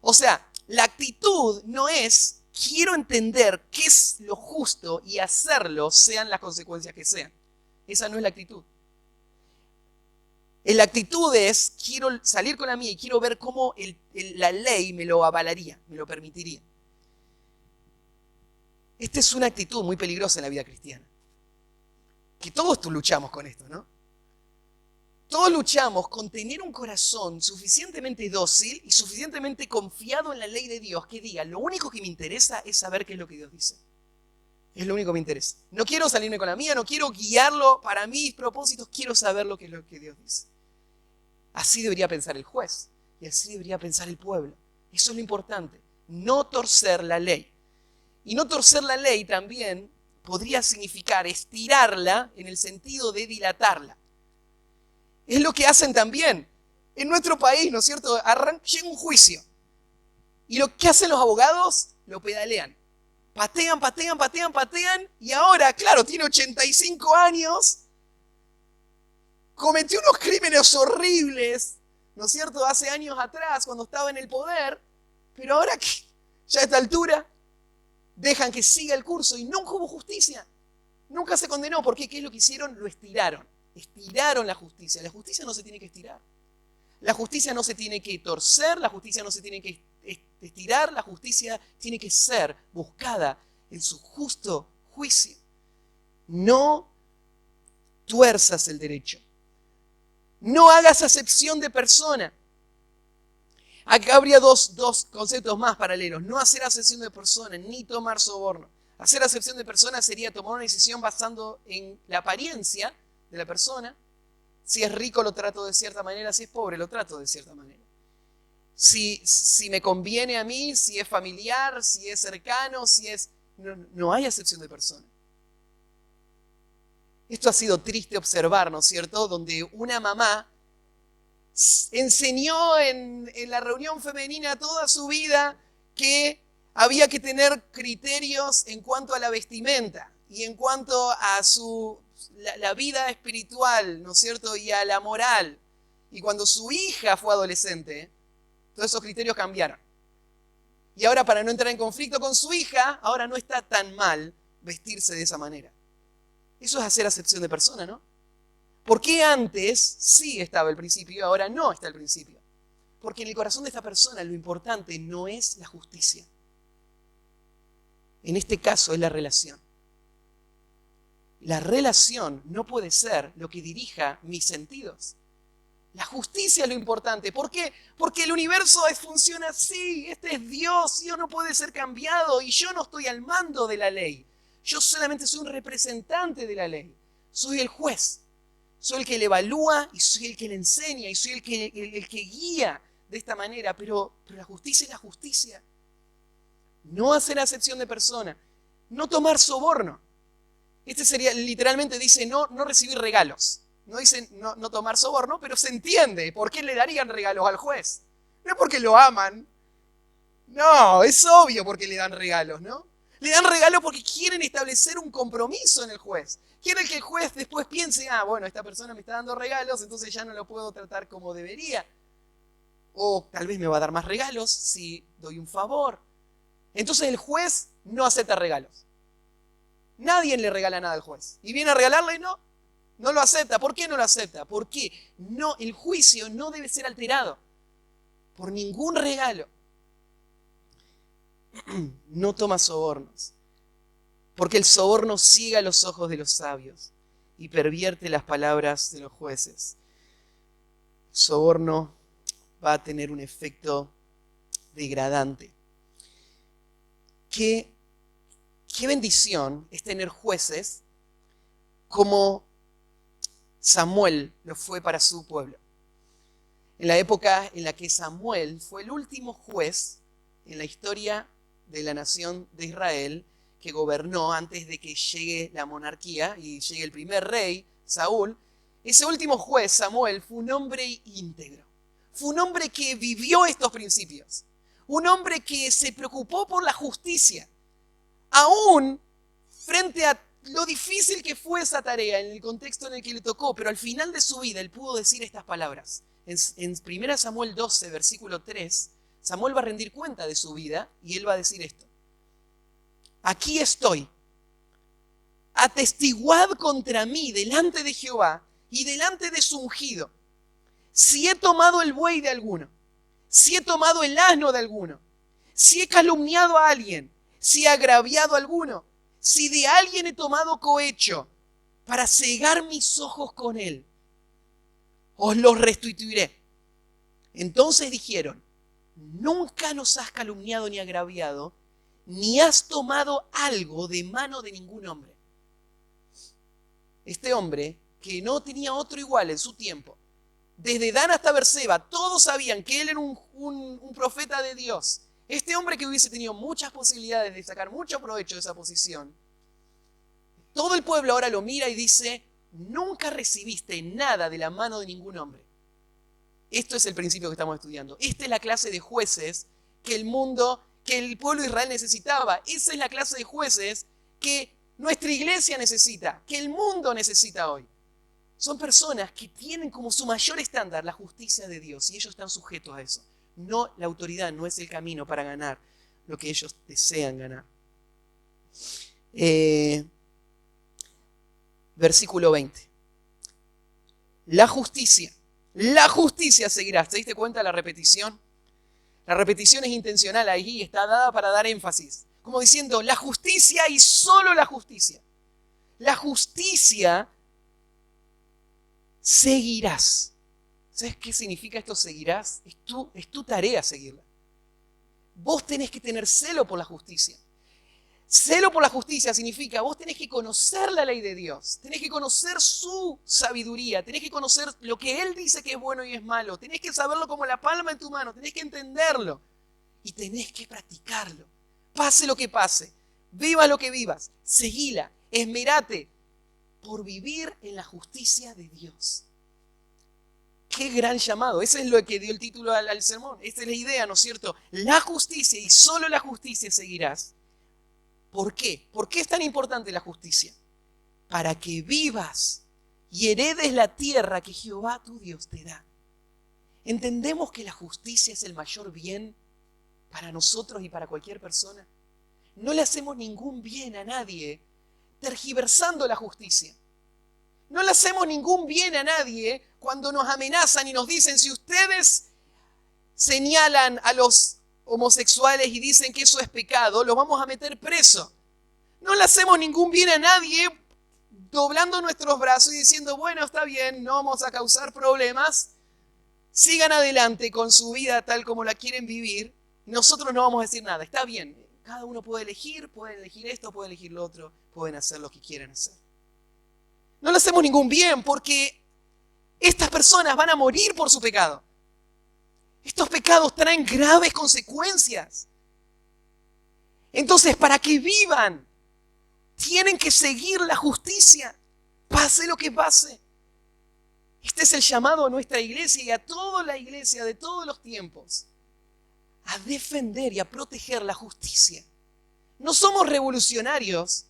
O sea, la actitud no es quiero entender qué es lo justo y hacerlo sean las consecuencias que sean. Esa no es la actitud. La actitud es quiero salir con la mía y quiero ver cómo la ley me lo avalaría, me lo permitiría. Esta es una actitud muy peligrosa en la vida cristiana. Que todos luchamos con esto, ¿no? Todos luchamos con tener un corazón suficientemente dócil y suficientemente confiado en la ley de Dios que diga, lo único que me interesa es saber qué es lo que Dios dice. Es lo único que me interesa. No quiero salirme con la mía, no quiero guiarlo para mis propósitos, quiero saber lo que es lo que Dios dice. Así debería pensar el juez y así debería pensar el pueblo. Eso es lo importante, no torcer la ley. Y no torcer la ley también podría significar estirarla en el sentido de dilatarla. Es lo que hacen también en nuestro país, ¿no es cierto? Llega un juicio. Y lo que hacen los abogados, lo pedalean. Patean, patean, patean, patean. Y ahora, claro, tiene 85 años. Cometió unos crímenes horribles, ¿no es cierto? Hace años atrás, cuando estaba en el poder. Pero ahora, ya a esta altura, dejan que siga el curso y nunca hubo justicia. Nunca se condenó. ¿Por qué? ¿Qué es lo que hicieron? Lo estiraron. Estiraron la justicia. La justicia no se tiene que estirar. La justicia no se tiene que torcer, la justicia no se tiene que estirar, la justicia tiene que ser buscada en su justo juicio. No tuerzas el derecho. No hagas acepción de persona. Acá habría dos conceptos más paralelos. No hacer acepción de persona, ni tomar soborno. Hacer acepción de persona sería tomar una decisión basando en la apariencia de la persona. Si es rico lo trato de cierta manera, si es pobre lo trato de cierta manera. Si me conviene a mí, si es familiar, si es cercano, si es... No hay acepción de persona. Esto ha sido triste observar, ¿no es cierto? Donde una mamá enseñó en la reunión femenina toda su vida que había que tener criterios en cuanto a la vestimenta y en cuanto a la vida espiritual, ¿no es cierto? Y a la moral. Y cuando su hija fue adolescente, todos esos criterios cambiaron. Y ahora, para no entrar en conflicto con su hija, ahora no está tan mal vestirse de esa manera. Eso es hacer acepción de persona, ¿no? ¿Por qué antes sí estaba el principio y ahora no está el principio? Porque en el corazón de esta persona lo importante no es la justicia. En este caso es la relación. La relación no puede ser lo que dirija mis sentidos. La justicia es lo importante. ¿Por qué? Porque el universo funciona así. Este es Dios. Dios no puede ser cambiado y yo no estoy al mando de la ley. Yo solamente soy un representante de la ley. Soy el juez. Soy el que le evalúa y soy el que le enseña y soy el que guía de esta manera. Pero la justicia es la justicia. No hacer acepción de persona. No tomar soborno. Este sería, literalmente dice, no recibir regalos. No dice no tomar soborno, pero se entiende. ¿Por qué le darían regalos al juez? No es porque lo aman. No, es obvio por qué le dan regalos, ¿no? Le dan regalos porque quieren establecer un compromiso en el juez. Quieren que el juez después piense, bueno, esta persona me está dando regalos, entonces ya no lo puedo tratar como debería. O tal vez me va a dar más regalos si doy un favor. Entonces el juez no acepta regalos. Nadie le regala nada al juez. Y viene a regalarle, no lo acepta. ¿Por qué no lo acepta? Porque el juicio no debe ser alterado por ningún regalo. No toma sobornos, porque el soborno ciega los ojos de los sabios y pervierte las palabras de los jueces. El soborno va a tener un efecto degradante. Qué bendición es tener jueces como Samuel lo fue para su pueblo. En la época en la que Samuel fue el último juez en la historia de la nación de Israel que gobernó antes de que llegue la monarquía y llegue el primer rey, Saúl, ese último juez, Samuel, fue un hombre íntegro. Fue un hombre que vivió estos principios. Un hombre que se preocupó por la justicia. Aún frente a lo difícil que fue esa tarea en el contexto en el que le tocó, pero al final de su vida él pudo decir estas palabras. En 1 Samuel 12, versículo 3, Samuel va a rendir cuenta de su vida y él va a decir esto. Aquí estoy. Atestiguad contra mí delante de Jehová y delante de su ungido. Si he tomado el buey de alguno, si he tomado el asno de alguno, si he calumniado a alguien, si he agraviado a alguno, si de alguien he tomado cohecho para cegar mis ojos con él, os los restituiré. Entonces dijeron, nunca nos has calumniado ni agraviado, ni has tomado algo de mano de ningún hombre. Este hombre, que no tenía otro igual en su tiempo, desde Dan hasta Berseba, todos sabían que él era un profeta de Dios. Este hombre que hubiese tenido muchas posibilidades de sacar mucho provecho de esa posición, todo el pueblo ahora lo mira y dice, nunca recibiste nada de la mano de ningún hombre. Esto es el principio que estamos estudiando. Esta es la clase de jueces que el pueblo de Israel necesitaba. Esa es la clase de jueces que nuestra iglesia necesita, que el mundo necesita hoy. Son personas que tienen como su mayor estándar la justicia de Dios y ellos están sujetos a eso. No, la autoridad no es el camino para ganar lo que ellos desean ganar. Versículo 20. La justicia seguirá. ¿Te diste cuenta de la repetición? La repetición es intencional ahí, está dada para dar énfasis. Como diciendo, la justicia y solo la justicia. La justicia seguirás. ¿Sabes qué significa esto seguirás? Es tu tarea seguirla. Vos tenés que tener celo por la justicia. Celo por la justicia significa vos tenés que conocer la ley de Dios, tenés que conocer su sabiduría, tenés que conocer lo que Él dice que es bueno y es malo, tenés que saberlo como la palma de tu mano, tenés que entenderlo y tenés que practicarlo. Pase lo que pase, vivas lo que vivas, seguila, esmerate por vivir en la justicia de Dios. Qué gran llamado. Ese es lo que dio el título al sermón. Esta es la idea, ¿no es cierto? La justicia y solo la justicia seguirás. ¿Por qué? ¿Por qué es tan importante la justicia? Para que vivas y heredes la tierra que Jehová tu Dios te da. ¿Entendemos que la justicia es el mayor bien para nosotros y para cualquier persona? No le hacemos ningún bien a nadie tergiversando la justicia. No le hacemos ningún bien a nadie cuando nos amenazan y nos dicen: si ustedes señalan a los homosexuales y dicen que eso es pecado, los vamos a meter preso. No le hacemos ningún bien a nadie doblando nuestros brazos y diciendo: bueno, está bien, no vamos a causar problemas, sigan adelante con su vida tal como la quieren vivir, nosotros no vamos a decir nada, está bien, cada uno pueden elegir esto, puede elegir lo otro, pueden hacer lo que quieran hacer. No le hacemos ningún bien porque estas personas van a morir por su pecado. Estos pecados traen graves consecuencias. Entonces, para que vivan, tienen que seguir la justicia, pase lo que pase. Este es el llamado a nuestra iglesia y a toda la iglesia de todos los tiempos, a defender y a proteger la justicia. No somos revolucionarios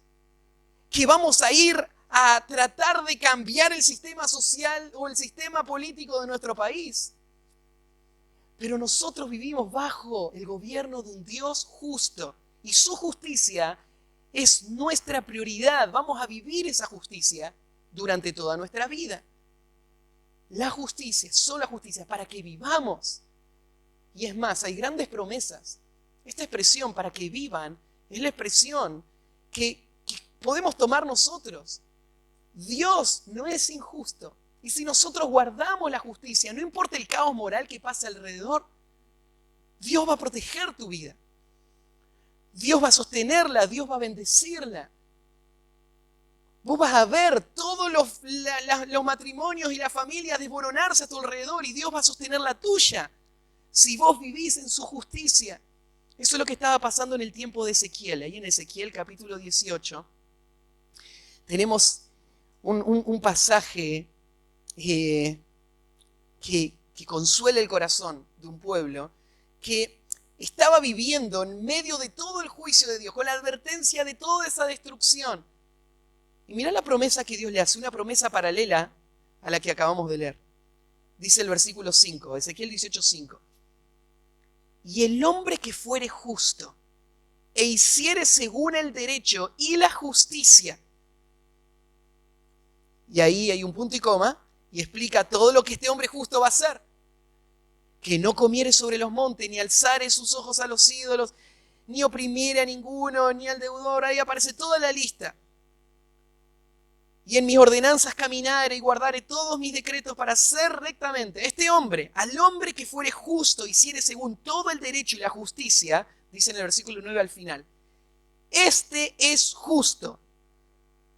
que vamos a ir a tratar de cambiar el sistema social o el sistema político de nuestro país. Pero nosotros vivimos bajo el gobierno de un Dios justo y su justicia es nuestra prioridad. Vamos a vivir esa justicia durante toda nuestra vida. La justicia, solo la justicia, para que vivamos. Y es más, hay grandes promesas. Esta expresión, para que vivan, es la expresión que podemos tomar nosotros. Dios no es injusto. Y si nosotros guardamos la justicia, no importa el caos moral que pase alrededor, Dios va a proteger tu vida. Dios va a sostenerla, Dios va a bendecirla. Vos vas a ver todos los matrimonios y las familias desmoronarse a tu alrededor y Dios va a sostener la tuya si vos vivís en su justicia. Eso es lo que estaba pasando en el tiempo de Ezequiel. Ahí en Ezequiel capítulo 18 tenemos un pasaje que consuela el corazón de un pueblo que estaba viviendo en medio de todo el juicio de Dios, con la advertencia de toda esa destrucción. Y mirá la promesa que Dios le hace, una promesa paralela a la que acabamos de leer. Dice el versículo 5, Ezequiel 18:5. Y el hombre que fuere justo e hiciere según el derecho y la justicia. Y ahí hay un punto y coma y explica todo lo que este hombre justo va a hacer. Que no comiere sobre los montes, ni alzare sus ojos a los ídolos, ni oprimiere a ninguno, ni al deudor. Ahí aparece toda la lista. Y en mis ordenanzas caminare y guardare todos mis decretos para hacer rectamente. Este hombre, al hombre que fuere justo, hiciere según todo el derecho y la justicia, dice en el versículo 9 al final, este es justo,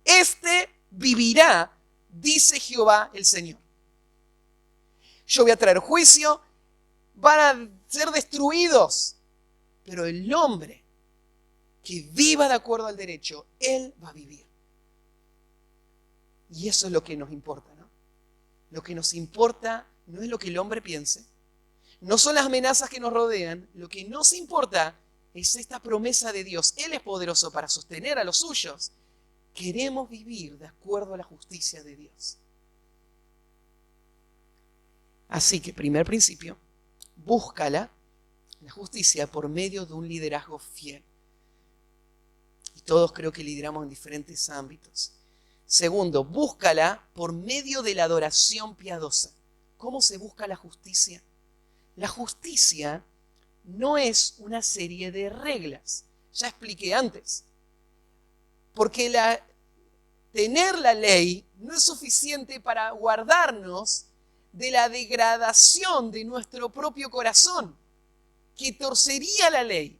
este vivirá, dice Jehová el Señor. Yo voy a traer juicio, van a ser destruidos, pero el hombre que viva de acuerdo al derecho, él va a vivir. Y eso es lo que nos importa, ¿no? Lo que nos importa no es lo que el hombre piense, no son las amenazas que nos rodean, lo que nos importa es esta promesa de Dios. Él es poderoso para sostener a los suyos. Queremos vivir de acuerdo a la justicia de Dios. Así que, primer principio, búscala, la justicia, por medio de un liderazgo fiel. Y todos creo que lideramos en diferentes ámbitos. Segundo, búscala por medio de la adoración piadosa. ¿Cómo se busca la justicia? La justicia no es una serie de reglas. Ya expliqué antes. Porque tener la ley no es suficiente para guardarnos de la degradación de nuestro propio corazón, que torcería la ley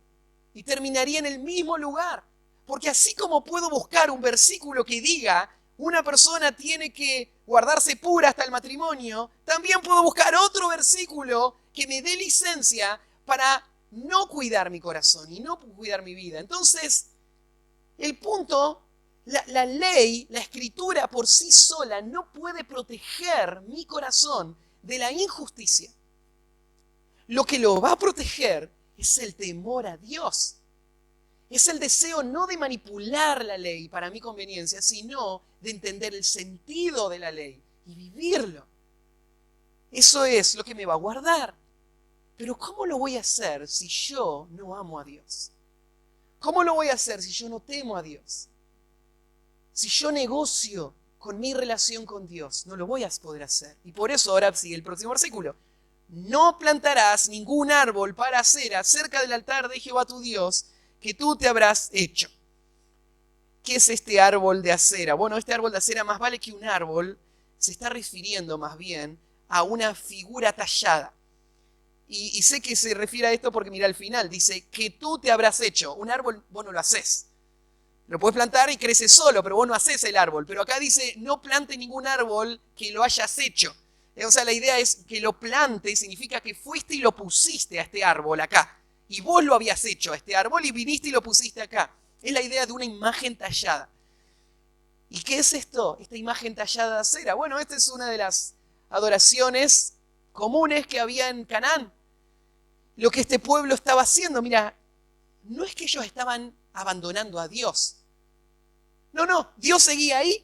y terminaría en el mismo lugar. Porque así como puedo buscar un versículo que diga una persona tiene que guardarse pura hasta el matrimonio, también puedo buscar otro versículo que me dé licencia para no cuidar mi corazón y no cuidar mi vida. Entonces, el punto, la ley, la escritura por sí sola no puede proteger mi corazón de la injusticia, lo que lo va a proteger es el temor a Dios. Es el deseo no de manipular la ley para mi conveniencia, sino de entender el sentido de la ley y vivirlo. Eso es lo que me va a guardar. Pero ¿cómo lo voy a hacer si yo no amo a Dios? ¿Cómo lo voy a hacer si yo no temo a Dios? Si yo negocio con mi relación con Dios, no lo voy a poder hacer. Y por eso ahora sigue el próximo versículo. No plantarás ningún árbol para acera cerca del altar de Jehová tu Dios, que tú te habrás hecho. ¿Qué es este árbol de acera? Bueno, este árbol de acera más vale que un árbol, se está refiriendo más bien a una figura tallada. Y sé que se refiere a esto porque mira al final, dice que tú te habrás hecho. Un árbol vos no lo haces. Lo puedes plantar y crece solo, pero vos no haces el árbol. Pero acá dice, no plante ningún árbol que lo hayas hecho. O sea, la idea es que lo plante significa que fuiste y lo pusiste a este árbol acá. Y vos lo habías hecho a este árbol y viniste y lo pusiste acá. Es la idea de una imagen tallada. ¿Y qué es esto? Esta imagen tallada de acera. Bueno, esta es una de las adoraciones comunes que había en Canaán. Lo que este pueblo estaba haciendo, mira, no es que ellos estaban abandonando a Dios. No, Dios seguía ahí.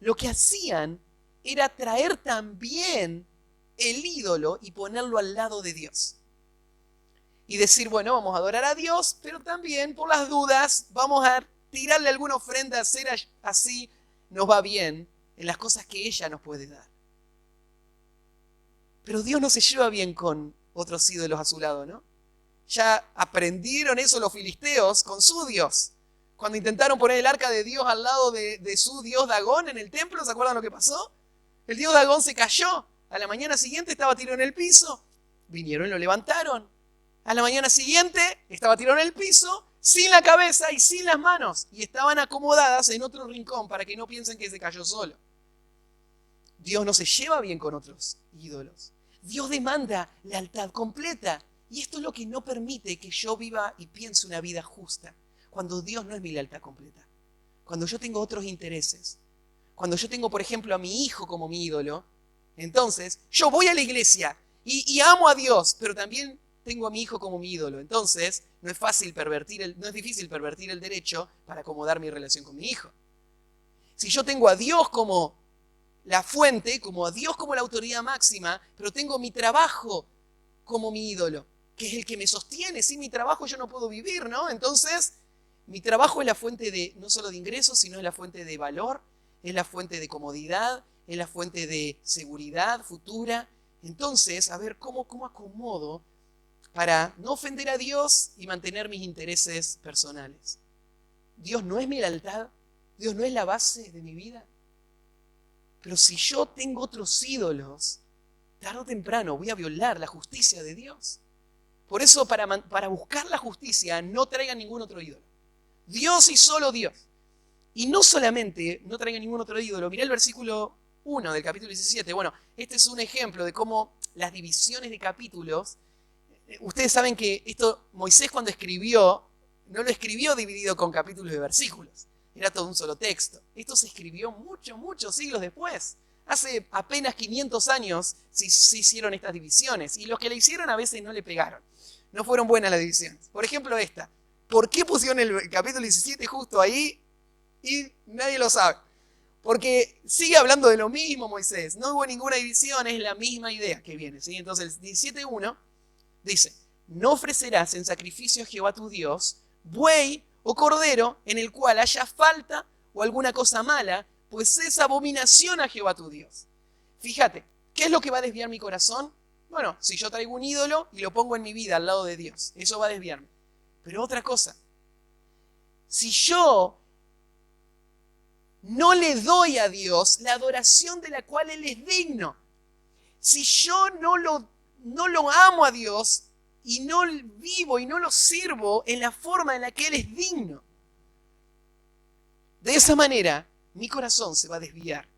Lo que hacían era traer también el ídolo y ponerlo al lado de Dios. Y decir, bueno, vamos a adorar a Dios, pero también, por las dudas, vamos a tirarle alguna ofrenda a cera, así nos va bien en las cosas que ella nos puede dar. Pero Dios no se lleva bien con otros ídolos a su lado, ¿no? Ya aprendieron eso los filisteos con su Dios. Cuando intentaron poner el arca de Dios al lado de su dios Dagón en el templo, ¿se acuerdan lo que pasó? El dios Dagón se cayó. A la mañana siguiente estaba tirado en el piso. Vinieron y lo levantaron. A la mañana siguiente estaba tirado en el piso, sin la cabeza y sin las manos. Y estaban acomodadas en otro rincón para que no piensen que se cayó solo. Dios no se lleva bien con otros ídolos. Dios demanda lealtad completa. Y esto es lo que no permite que yo viva y piense una vida justa. Cuando Dios no es mi lealtad completa. Cuando yo tengo otros intereses. Cuando yo tengo, por ejemplo, a mi hijo como mi ídolo. Entonces, yo voy a la iglesia y amo a Dios, pero también tengo a mi hijo como mi ídolo. Entonces, no es difícil pervertir el derecho para acomodar mi relación con mi hijo. Si yo tengo a Dios como la fuente, como a Dios como la autoridad máxima, pero tengo mi trabajo como mi ídolo, que es el que me sostiene. Sin mi trabajo yo no puedo vivir, ¿no? Entonces, mi trabajo es la fuente de, no solo de ingresos, sino es la fuente de valor, es la fuente de comodidad, es la fuente de seguridad futura. Entonces, a ver, ¿cómo acomodo para no ofender a Dios y mantener mis intereses personales? Dios no es mi lealtad, Dios no es la base de mi vida. Pero si yo tengo otros ídolos, tarde o temprano voy a violar la justicia de Dios. Por eso, para buscar la justicia, no traigan ningún otro ídolo. Dios y solo Dios. Y no solamente no traigan ningún otro ídolo. Mirá el versículo 1 del capítulo 17. Bueno, este es un ejemplo de cómo las divisiones de capítulos. Ustedes saben que esto Moisés cuando escribió, no lo escribió dividido con capítulos de versículos. Era todo un solo texto. Esto se escribió muchos siglos después. Hace apenas 500 años se hicieron estas divisiones. Y los que le hicieron a veces no le pegaron. No fueron buenas las divisiones. Por ejemplo esta. ¿Por qué pusieron el capítulo 17 justo ahí? Y nadie lo sabe. Porque sigue hablando de lo mismo Moisés. No hubo ninguna división, es la misma idea que viene, ¿sí? Entonces el 17.1 dice, no ofrecerás en sacrificio a Jehová tu Dios buey o cordero en el cual haya falta o alguna cosa mala, pues es abominación a Jehová tu Dios. Fíjate, ¿qué es lo que va a desviar mi corazón? Bueno, si yo traigo un ídolo y lo pongo en mi vida al lado de Dios, eso va a desviarme. Pero otra cosa, si yo no le doy a Dios la adoración de la cual Él es digno, si yo no lo amo a Dios y no vivo y no lo sirvo en la forma en la que Él es digno, de esa manera mi corazón se va a desviar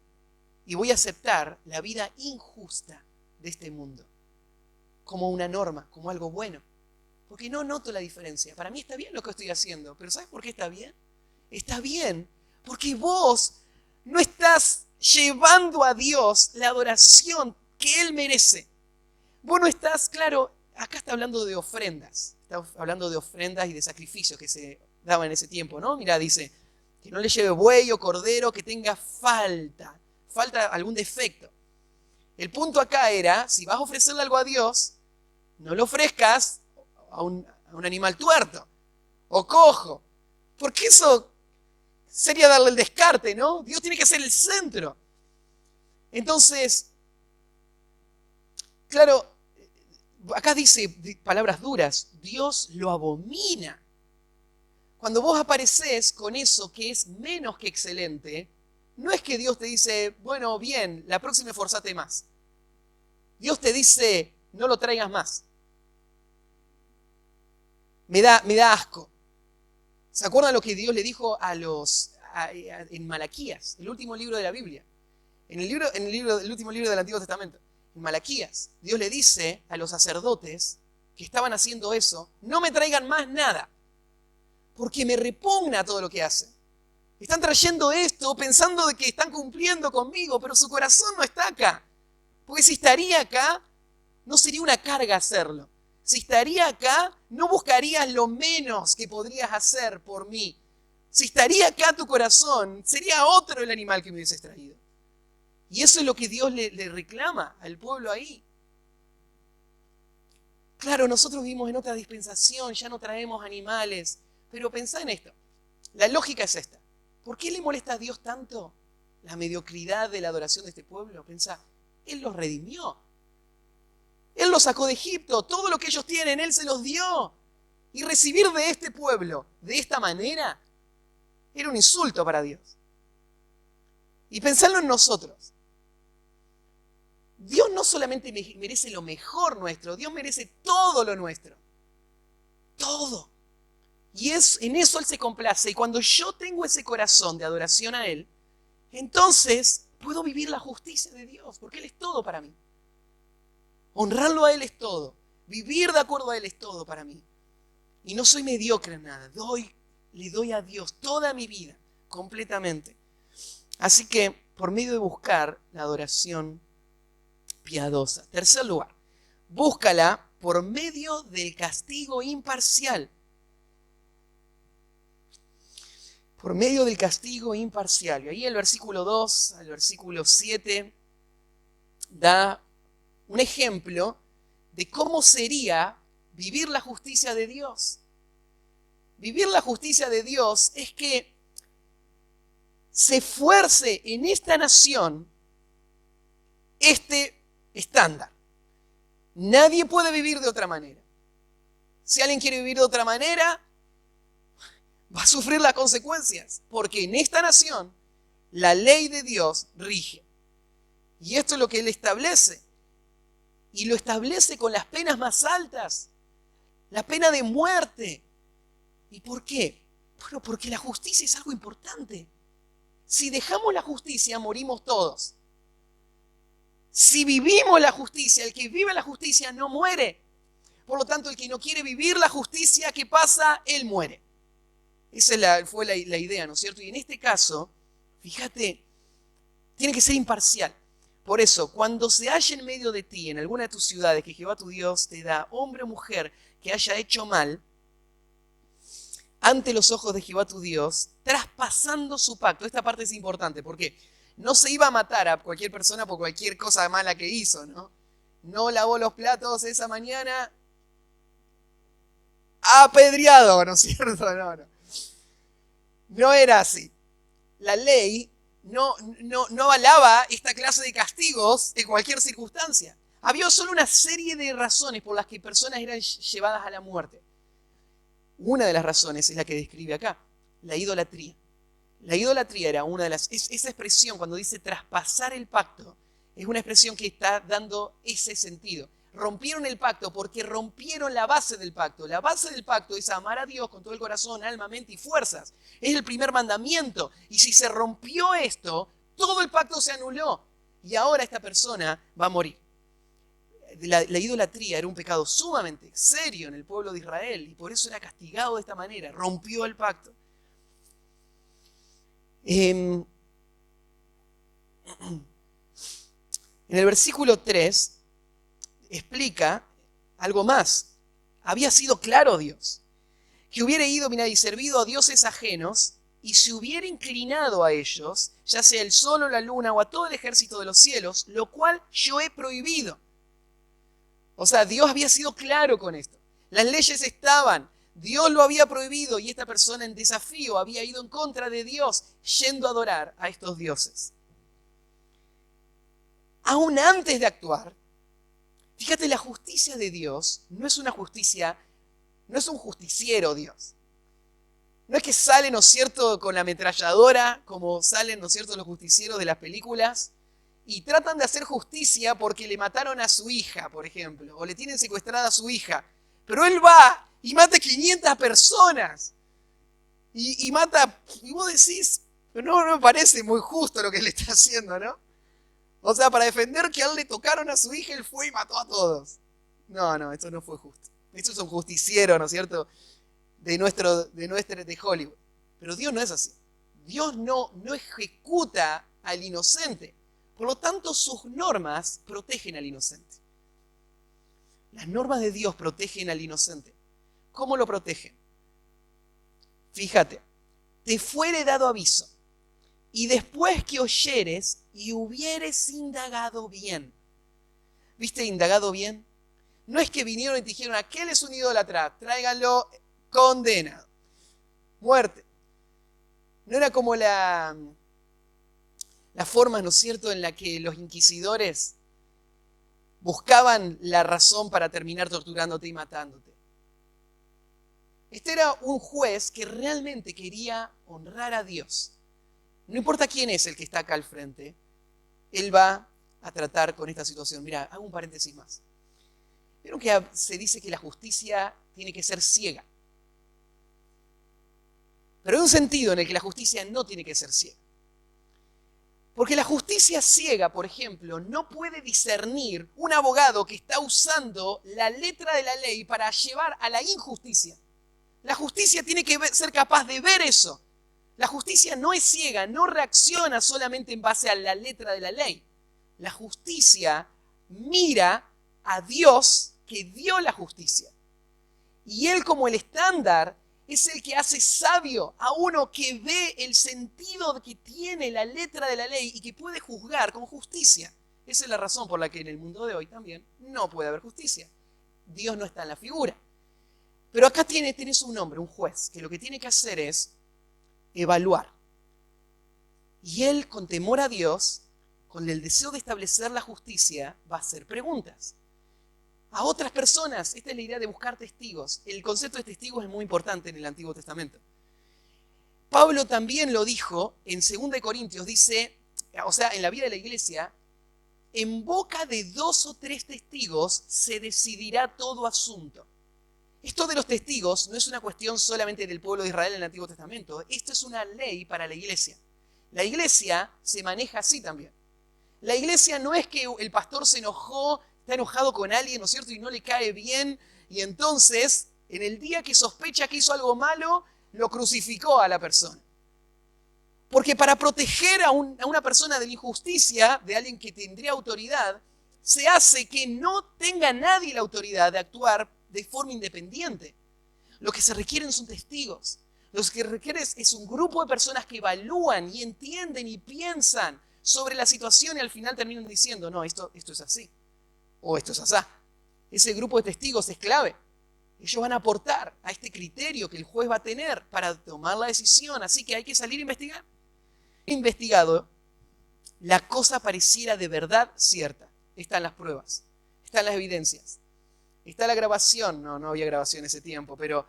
y voy a aceptar la vida injusta de este mundo como una norma, como algo bueno. Porque no noto la diferencia. Para mí está bien lo que estoy haciendo, pero ¿sabes por qué está bien? Está bien porque vos no estás llevando a Dios la adoración que Él merece. Vos no estás, claro, acá está hablando de ofrendas. Está hablando de ofrendas y de sacrificios que se daban en ese tiempo, ¿no? Mira, dice, que no le lleve buey o cordero que tenga falta algún defecto. El punto acá era, si vas a ofrecerle algo a Dios, no lo ofrezcas a un animal tuerto o cojo, porque eso sería darle el descarte, ¿no? Dios tiene que ser el centro. Entonces, claro, acá dice palabras duras, Dios lo abomina. Cuando vos aparecés con eso que es menos que excelente, no es que Dios te dice, bueno, bien, la próxima esforzate más. Dios te dice, no lo traigas más. Me da asco. ¿Se acuerdan lo que Dios le dijo en Malaquías, el último libro de la Biblia? El último libro del Antiguo Testamento. En Malaquías, Dios le dice a los sacerdotes que estaban haciendo eso, no me traigan más nada, porque me repugna todo lo que hacen. Están trayendo esto pensando de que están cumpliendo conmigo, pero su corazón no está acá. Porque si estaría acá, no sería una carga hacerlo. Si estaría acá, no buscarías lo menos que podrías hacer por mí. Si estaría acá tu corazón, sería otro el animal que me hubieses traído. Y eso es lo que Dios le reclama al pueblo ahí. Claro, nosotros vivimos en otra dispensación, ya no traemos animales, pero pensá en esto. La lógica es esta. ¿Por qué le molesta a Dios tanto la mediocridad de la adoración de este pueblo? Pensá, Él los redimió. Él los sacó de Egipto. Todo lo que ellos tienen, Él se los dio. Y recibir de este pueblo de esta manera era un insulto para Dios. Y pensarlo en nosotros. Dios no solamente merece lo mejor nuestro, Dios merece todo lo nuestro. Todo. Y en eso Él se complace. Y cuando yo tengo ese corazón de adoración a Él, entonces puedo vivir la justicia de Dios, porque Él es todo para mí. Honrarlo a Él es todo. Vivir de acuerdo a Él es todo para mí. Y no soy mediocre en nada. Le doy a Dios toda mi vida, completamente. Así que, por medio de buscar la adoración piadosa. Tercer lugar, búscala por medio del castigo imparcial. Por medio del castigo imparcial. Y ahí el versículo 2 al versículo 7 da un ejemplo de cómo sería vivir la justicia de Dios. Vivir la justicia de Dios es que se esfuerce en esta nación este estándar. Nadie puede vivir de otra manera. Si alguien quiere vivir de otra manera, va a sufrir las consecuencias, porque en esta nación la ley de Dios rige. Y esto es lo que Él establece. Y lo establece con las penas más altas. La pena de muerte. ¿Y por qué? Bueno, porque la justicia es algo importante. Si dejamos la justicia, morimos todos. Si vivimos la justicia, el que vive la justicia no muere. Por lo tanto, el que no quiere vivir la justicia, ¿qué pasa? Él muere. Esa fue la idea, ¿no es cierto? Y en este caso, fíjate, tiene que ser imparcial. Por eso, cuando se halla en medio de ti, en alguna de tus ciudades, que Jehová tu Dios te da, hombre o mujer que haya hecho mal, ante los ojos de Jehová tu Dios, traspasando su pacto. Esta parte es importante, porque no se iba a matar a cualquier persona por cualquier cosa mala que hizo, ¿no? No lavó los platos esa mañana, apedreado, ¿no es cierto? No era así. La ley no avalaba esta clase de castigos en cualquier circunstancia. Había solo una serie de razones por las que personas eran llevadas a la muerte. Una de las razones es la que describe acá, la idolatría. La idolatría era una de las... Esa expresión cuando dice traspasar el pacto, es una expresión que está dando ese sentido. Rompieron el pacto porque rompieron la base del pacto. La base del pacto es amar a Dios con todo el corazón, alma, mente y fuerzas. Es el primer mandamiento. Y si se rompió esto, todo el pacto se anuló. Y ahora esta persona va a morir. La idolatría era un pecado sumamente serio en el pueblo de Israel y por eso era castigado de esta manera. Rompió el pacto. En En el versículo 3 explica algo más. Había sido claro Dios, que hubiera ido, mira, y servido a dioses ajenos, y se hubiera inclinado a ellos, ya sea el sol o la luna o a todo el ejército de los cielos, lo cual yo he prohibido. O sea, Dios había sido claro con esto. Las leyes estaban, Dios lo había prohibido y esta persona en desafío había ido en contra de Dios, yendo a adorar a estos dioses. Aún antes de actuar, fíjate, la justicia de Dios no es una justicia, no es un justiciero Dios. No es que sale, ¿no es cierto?, con la ametralladora, como salen, ¿no es cierto?, los justicieros de las películas, y tratan de hacer justicia porque le mataron a su hija, por ejemplo, o le tienen secuestrada a su hija. Pero él va y mata 500 personas. Y mata, y vos decís, no me parece muy justo lo que le está haciendo, ¿no? O sea, para defender que a él le tocaron a su hija, él fue y mató a todos. No, esto no fue justo. Esto es un justiciero, ¿no es cierto?, de Hollywood. Pero Dios no es así. Dios no ejecuta al inocente. Por lo tanto, sus normas protegen al inocente. Las normas de Dios protegen al inocente. ¿Cómo lo protegen? Fíjate, te fuere dado aviso, y después que oyeres y hubieres indagado bien. ¿Viste indagado bien? No es que vinieron y te dijeron, aquel es un idólatra, tráiganlo condenado. Muerte. No era como la forma, ¿no es cierto?, en la que los inquisidores buscaban la razón para terminar torturándote y matándote. Este era un juez que realmente quería honrar a Dios. No importa quién es el que está acá al frente, él va a tratar con esta situación. Mira, hago un paréntesis más. Vieron que se dice que la justicia tiene que ser ciega. Pero hay un sentido en el que la justicia no tiene que ser ciega. Porque la justicia ciega, por ejemplo, no puede discernir un abogado que está usando la letra de la ley para llevar a la injusticia. La justicia tiene que ser capaz de ver eso. La justicia no es ciega, no reacciona solamente en base a la letra de la ley. La justicia mira a Dios que dio la justicia. Y Él, como el estándar, es el que hace sabio a uno que ve el sentido que tiene la letra de la ley y que puede juzgar con justicia. Esa es la razón por la que en el mundo de hoy también no puede haber justicia. Dios no está en la figura. Pero acá tenés un hombre, un juez, que lo que tiene que hacer es evaluar. Y él, con temor a Dios, con el deseo de establecer la justicia, va a hacer preguntas a otras personas. Esta es la idea de buscar testigos. El concepto de testigos es muy importante en el Antiguo Testamento. Pablo también lo dijo en 2 Corintios, dice, o sea, en la vida de la iglesia, en boca de 2 o 3 testigos se decidirá todo asunto. Esto de los testigos no es una cuestión solamente del pueblo de Israel en el Antiguo Testamento. Esto es una ley para la iglesia. La iglesia se maneja así también. La iglesia no es que el pastor se enojó, está enojado con alguien, ¿no es cierto?, y no le cae bien, y entonces, en el día que sospecha que hizo algo malo, lo crucificó a la persona. Porque para proteger a una persona de la injusticia, de alguien que tendría autoridad, se hace que no tenga nadie la autoridad de actuar de forma independiente. Lo que se requieren son testigos. Lo que requiere es un grupo de personas que evalúan y entienden y piensan sobre la situación y al final terminan diciendo, no, esto es así. O esto es asá. Ese grupo de testigos es clave. Ellos van a aportar a este criterio que el juez va a tener para tomar la decisión. Así que hay que salir a investigar. Investigado, la cosa pareciera de verdad cierta. Están las pruebas, están las evidencias, está la grabación. No había grabación en ese tiempo, pero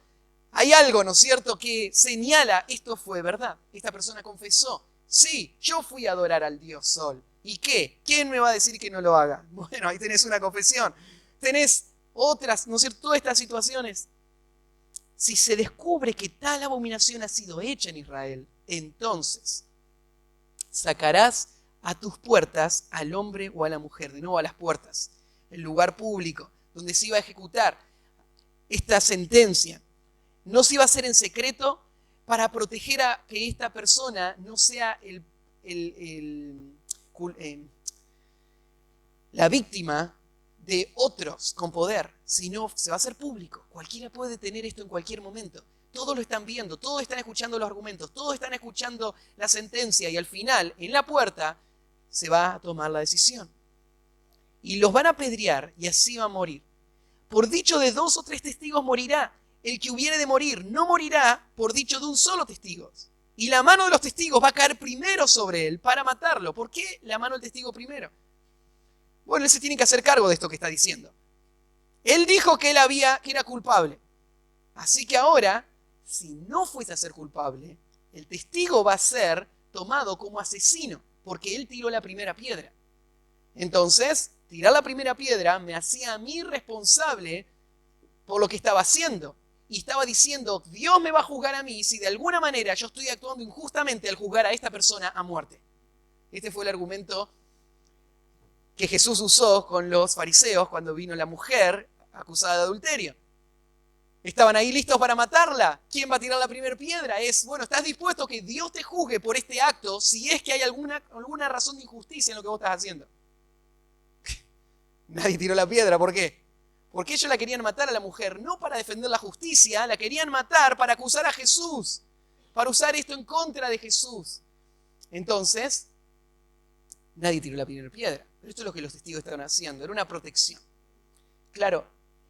hay algo, ¿no es cierto?, que señala esto fue verdad. Esta persona confesó, sí, yo fui a adorar al Dios Sol. ¿Y qué? ¿Quién me va a decir que no lo haga? Bueno, ahí tenés una confesión. Tenés otras, ¿no es cierto?, todas estas situaciones. Si se descubre que tal abominación ha sido hecha en Israel, entonces sacarás a tus puertas al hombre o a la mujer, de nuevo a las puertas, el lugar público donde se iba a ejecutar esta sentencia. No se iba a hacer en secreto para proteger a que esta persona no sea la víctima de otros con poder, sino se va a hacer público. Cualquiera puede detener esto en cualquier momento. Todos lo están viendo, todos están escuchando los argumentos, todos están escuchando la sentencia y al final, en la puerta, se va a tomar la decisión. Y los van a apedrear y así va a morir. Por dicho de 2 o 3 testigos morirá. El que hubiere de morir no morirá por dicho de un solo testigo. Y la mano de los testigos va a caer primero sobre él para matarlo. ¿Por qué la mano del testigo primero? Bueno, él se tiene que hacer cargo de esto que está diciendo. Él dijo que que era culpable. Así que ahora, si no fuese a ser culpable, el testigo va a ser tomado como asesino, porque él tiró la primera piedra. Entonces, tirar la primera piedra me hacía a mí responsable por lo que estaba haciendo. Y estaba diciendo, Dios me va a juzgar a mí si de alguna manera yo estoy actuando injustamente al juzgar a esta persona a muerte. Este fue el argumento que Jesús usó con los fariseos cuando vino la mujer acusada de adulterio. Estaban ahí listos para matarla. ¿Quién va a tirar la primera piedra? ¿Estás dispuesto a que Dios te juzgue por este acto si es que hay alguna razón de injusticia en lo que vos estás haciendo? Nadie tiró la piedra. ¿Por qué? Porque ellos la querían matar a la mujer, no para defender la justicia, la querían matar para acusar a Jesús, para usar esto en contra de Jesús. Entonces, nadie tiró la primera piedra. Pero esto es lo que los testigos estaban haciendo, era una protección. Claro,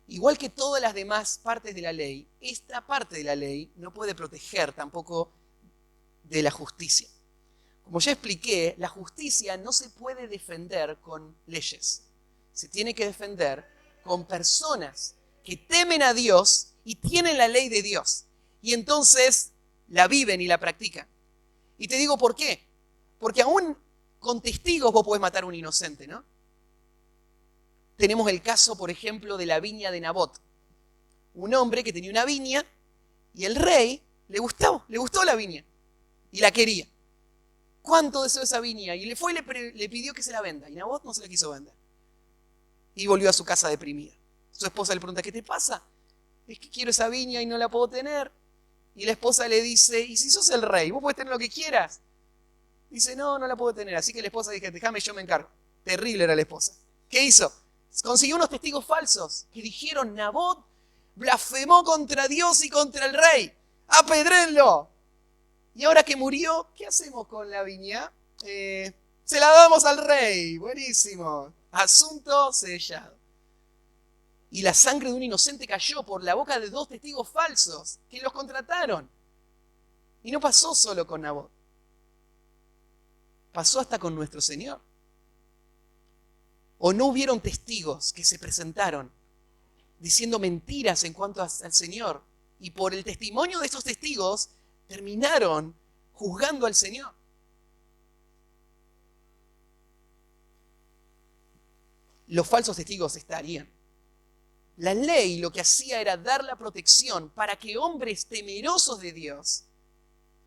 igual que todas las demás partes de la ley, esta parte de la ley no puede proteger tampoco de la justicia. Como ya expliqué, la justicia no se puede defender con leyes. Se tiene que defender con personas que temen a Dios y tienen la ley de Dios. Y entonces la viven y la practican. Y te digo por qué. Porque aún con testigos vos podés matar a un inocente, ¿no? Tenemos el caso, por ejemplo, de la viña de Nabot. Un hombre que tenía una viña y el rey le gustó la viña y la quería. ¿Cuánto deseó esa viña? Y le pidió que se la venda. Y Nabot no se la quiso vender. Y volvió a su casa deprimida. Su esposa le pregunta, ¿qué te pasa? Es que quiero esa viña y no la puedo tener. Y la esposa le dice, ¿y si sos el rey? ¿Vos podés tener lo que quieras? Dice, no la puedo tener. Así que la esposa dice, déjame, yo me encargo. Terrible era la esposa. ¿Qué hizo? Consiguió unos testigos falsos que dijeron, Nabot blasfemó contra Dios y contra el rey. ¡Apedréenlo! Y ahora que murió, ¿qué hacemos con la viña? Se la damos al rey. Buenísimo. Asunto sellado. Y la sangre de un inocente cayó por la boca de 2 testigos falsos que los contrataron. Y no pasó solo con Nabot. Pasó hasta con nuestro Señor. ¿O no hubieron testigos que se presentaron diciendo mentiras en cuanto al Señor? Y por el testimonio de esos testigos terminaron juzgando al Señor. Los falsos testigos estarían. La ley lo que hacía era dar la protección para que hombres temerosos de Dios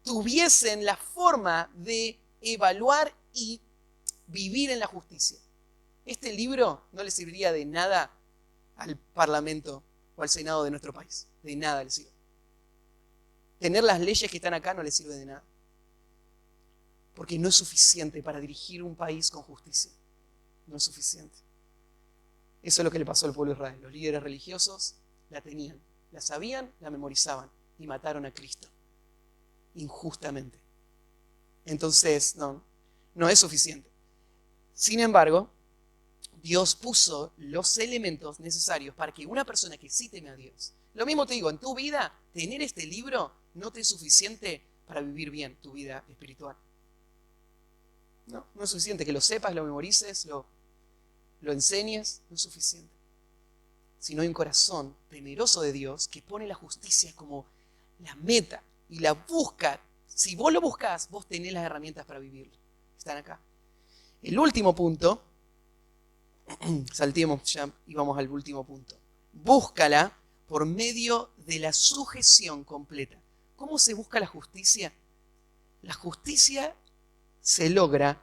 tuviesen la forma de evaluar y vivir en la justicia. Este libro no le serviría de nada al Parlamento o al Senado de nuestro país. De nada le sirve. Tener las leyes que están acá no le sirve de nada. Porque no es suficiente para dirigir un país con justicia. No es suficiente. Eso es lo que le pasó al pueblo de Israel. Los líderes religiosos la tenían, la sabían, la memorizaban y mataron a Cristo. Injustamente. Entonces, no es suficiente. Sin embargo, Dios puso los elementos necesarios para que una persona que sí teme a Dios, lo mismo te digo, en tu vida, tener este libro no te es suficiente para vivir bien tu vida espiritual. No es suficiente que lo sepas, lo memorices, lo enseñes, no es suficiente. Sino hay un corazón temeroso de Dios que pone la justicia como la meta y la busca. Si vos lo buscás, vos tenés las herramientas para vivirlo. Están acá. El último punto, saltemos ya y vamos al último punto. Búscala por medio de la sujeción completa. ¿Cómo se busca la justicia? La justicia se logra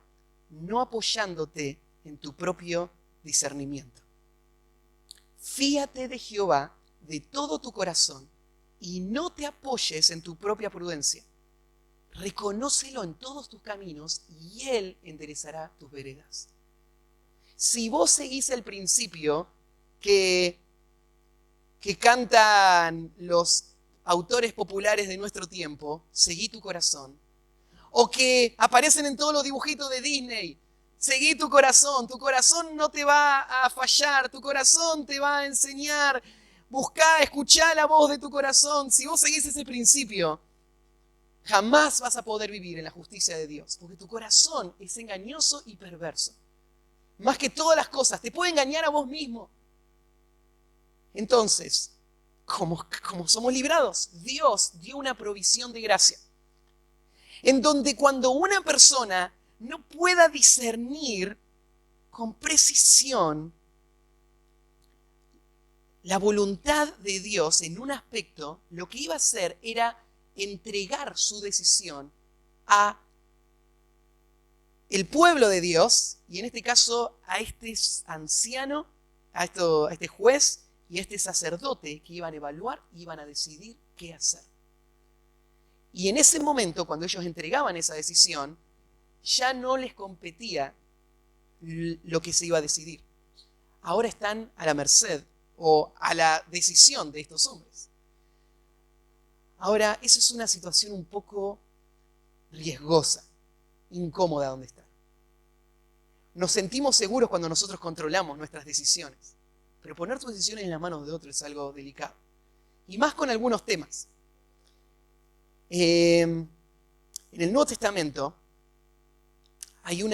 no apoyándote en tu propio discernimiento. Fíate de Jehová de todo tu corazón y no te apoyes en tu propia prudencia. Reconócelo en todos tus caminos y Él enderezará tus veredas. Si vos seguís el principio que cantan los autores populares de nuestro tiempo, seguí tu corazón, o que aparecen en todos los dibujitos de Disney, seguí tu corazón no te va a fallar, tu corazón te va a enseñar, buscá, escuchá la voz de tu corazón. Si vos seguís ese principio, jamás vas a poder vivir en la justicia de Dios, porque tu corazón es engañoso y perverso. Más que todas las cosas, te puede engañar a vos mismo. Entonces, ¿cómo somos librados? Dios dio una provisión de gracia, en donde cuando una persona no pueda discernir con precisión la voluntad de Dios en un aspecto, lo que iba a hacer era entregar su decisión a el pueblo de Dios, y en este caso a este anciano, a este juez y a este sacerdote que iban a evaluar y iban a decidir qué hacer. Y en ese momento, cuando ellos entregaban esa decisión, ya no les competía lo que se iba a decidir. Ahora están a la merced o a la decisión de estos hombres. Ahora, eso es una situación un poco riesgosa, incómoda donde está. Nos sentimos seguros cuando nosotros controlamos nuestras decisiones, pero poner tus decisiones en las manos de otros es algo delicado. Y más con algunos temas. En el Nuevo Testamento hay un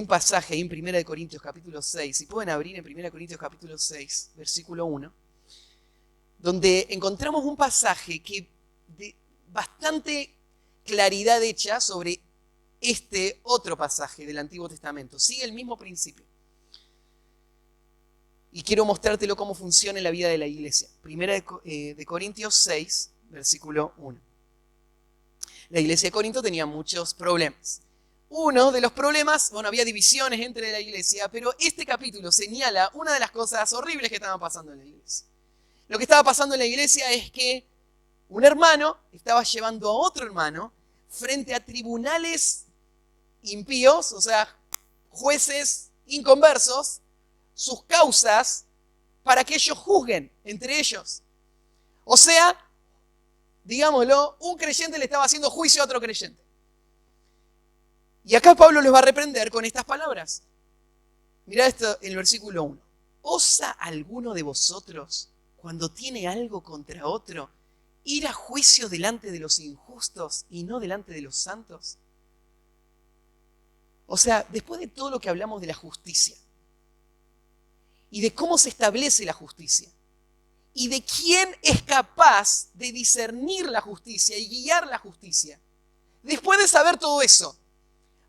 pasaje ahí en 1 Corintios capítulo 6, si pueden abrir en 1 Corintios capítulo 6, versículo 1, donde encontramos un pasaje que de bastante claridad hecha sobre este otro pasaje del Antiguo Testamento. Sigue el mismo principio. Y quiero mostrártelo cómo funciona en la vida de la iglesia. 1 de Corintios 6, versículo 1. La iglesia de Corinto tenía muchos problemas. Uno de los problemas, había divisiones entre la iglesia, pero este capítulo señala una de las cosas horribles que estaban pasando en la iglesia. Lo que estaba pasando en la iglesia es que un hermano estaba llevando a otro hermano frente a tribunales impíos, o sea, jueces inconversos, sus causas para que ellos juzguen entre ellos. O sea, digámoslo, un creyente le estaba haciendo juicio a otro creyente. Y acá Pablo los va a reprender con estas palabras. Mirá esto en el versículo 1. ¿Osa alguno de vosotros, cuando tiene algo contra otro, ir a juicio delante de los injustos y no delante de los santos? O sea, después de todo lo que hablamos de la justicia, y de cómo se establece la justicia, y de quién es capaz de discernir la justicia y guiar la justicia, después de saber todo eso,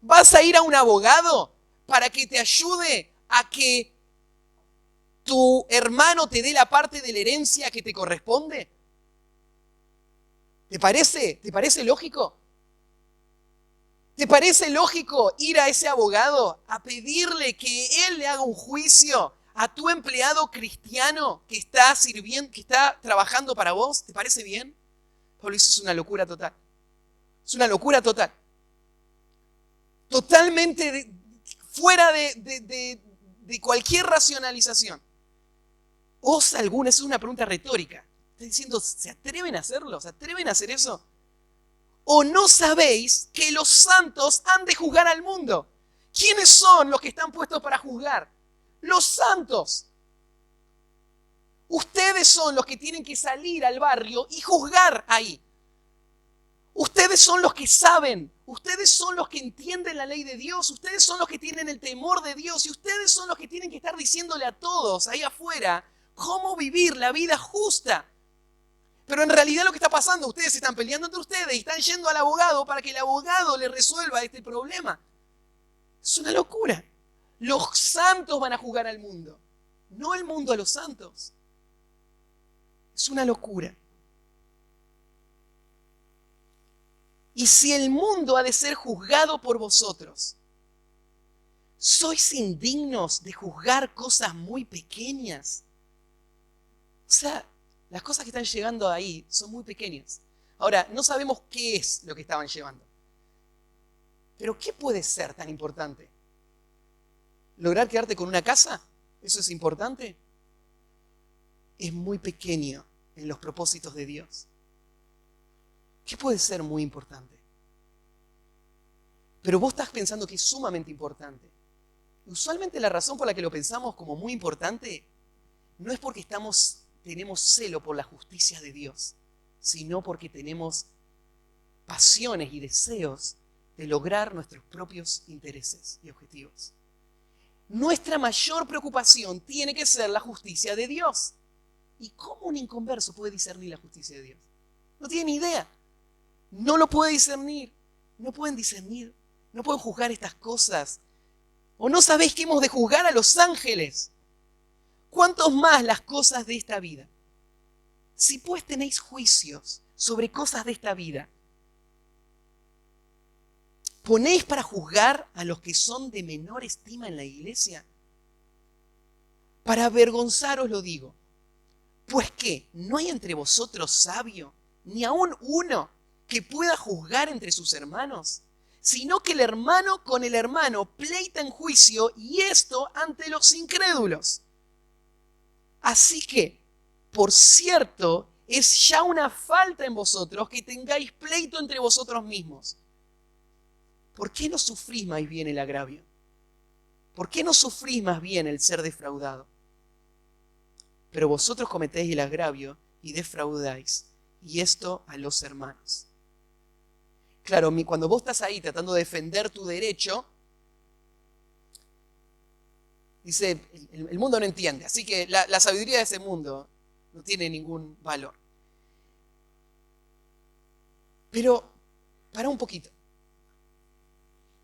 ¿vas a ir a un abogado para que te ayude a que tu hermano te dé la parte de la herencia que te corresponde? ¿Te parece? ¿Te parece lógico? ¿Te parece lógico ir a ese abogado a pedirle que él le haga un juicio a tu empleado cristiano que está sirviendo, que está trabajando para vos? ¿Te parece bien? Pablo dice, es una locura total. Es una locura total. Totalmente fuera de cualquier racionalización. ¿Osa alguna? Esa es una pregunta retórica. Está diciendo, ¿se atreven a hacerlo? ¿Se atreven a hacer eso? ¿O no sabéis que los santos han de juzgar al mundo? ¿Quiénes son los que están puestos para juzgar? Los santos. Ustedes son los que tienen que salir al barrio y juzgar ahí. Ustedes son los que saben, ustedes son los que entienden la ley de Dios, ustedes son los que tienen el temor de Dios y ustedes son los que tienen que estar diciéndole a todos ahí afuera cómo vivir la vida justa. Pero en realidad lo que está pasando, ustedes se están peleando entre ustedes y están yendo al abogado para que el abogado les resuelva este problema. Es una locura. Los santos van a juzgar al mundo, no el mundo a los santos. Es una locura. Y si el mundo ha de ser juzgado por vosotros, ¿sois indignos de juzgar cosas muy pequeñas? O sea, las cosas que están llegando ahí son muy pequeñas. Ahora, no sabemos qué es lo que estaban llevando. Pero ¿qué puede ser tan importante? ¿Lograr quedarte con una casa? ¿Eso es importante? Es muy pequeño en los propósitos de Dios. ¿Qué puede ser muy importante? Pero vos estás pensando que es sumamente importante. Usualmente la razón por la que lo pensamos como muy importante no es porque tenemos celo por la justicia de Dios, sino porque tenemos pasiones y deseos de lograr nuestros propios intereses y objetivos. Nuestra mayor preocupación tiene que ser la justicia de Dios. ¿Y cómo un inconverso puede discernir la justicia de Dios? No tiene ni idea. No lo puede discernir. No pueden discernir. No pueden juzgar estas cosas. ¿O no sabéis que hemos de juzgar a los ángeles? ¿Cuántos más las cosas de esta vida? Si pues tenéis juicios sobre cosas de esta vida, ¿ponéis para juzgar a los que son de menor estima en la iglesia? Para avergonzaros lo digo. Pues ¿qué? ¿No hay entre vosotros sabio, ni aun uno que pueda juzgar entre sus hermanos? Sino que el hermano con el hermano pleita en juicio, y esto ante los incrédulos. Así que, por cierto, es ya una falta en vosotros que tengáis pleito entre vosotros mismos. ¿Por qué no sufrís más bien el agravio? ¿Por qué no sufrís más bien el ser defraudado? Pero vosotros cometéis el agravio y defraudáis, y esto a los hermanos. Claro, cuando vos estás ahí tratando de defender tu derecho, dice, el mundo no entiende, así que la sabiduría de ese mundo no tiene ningún valor. Pero, para un poquito.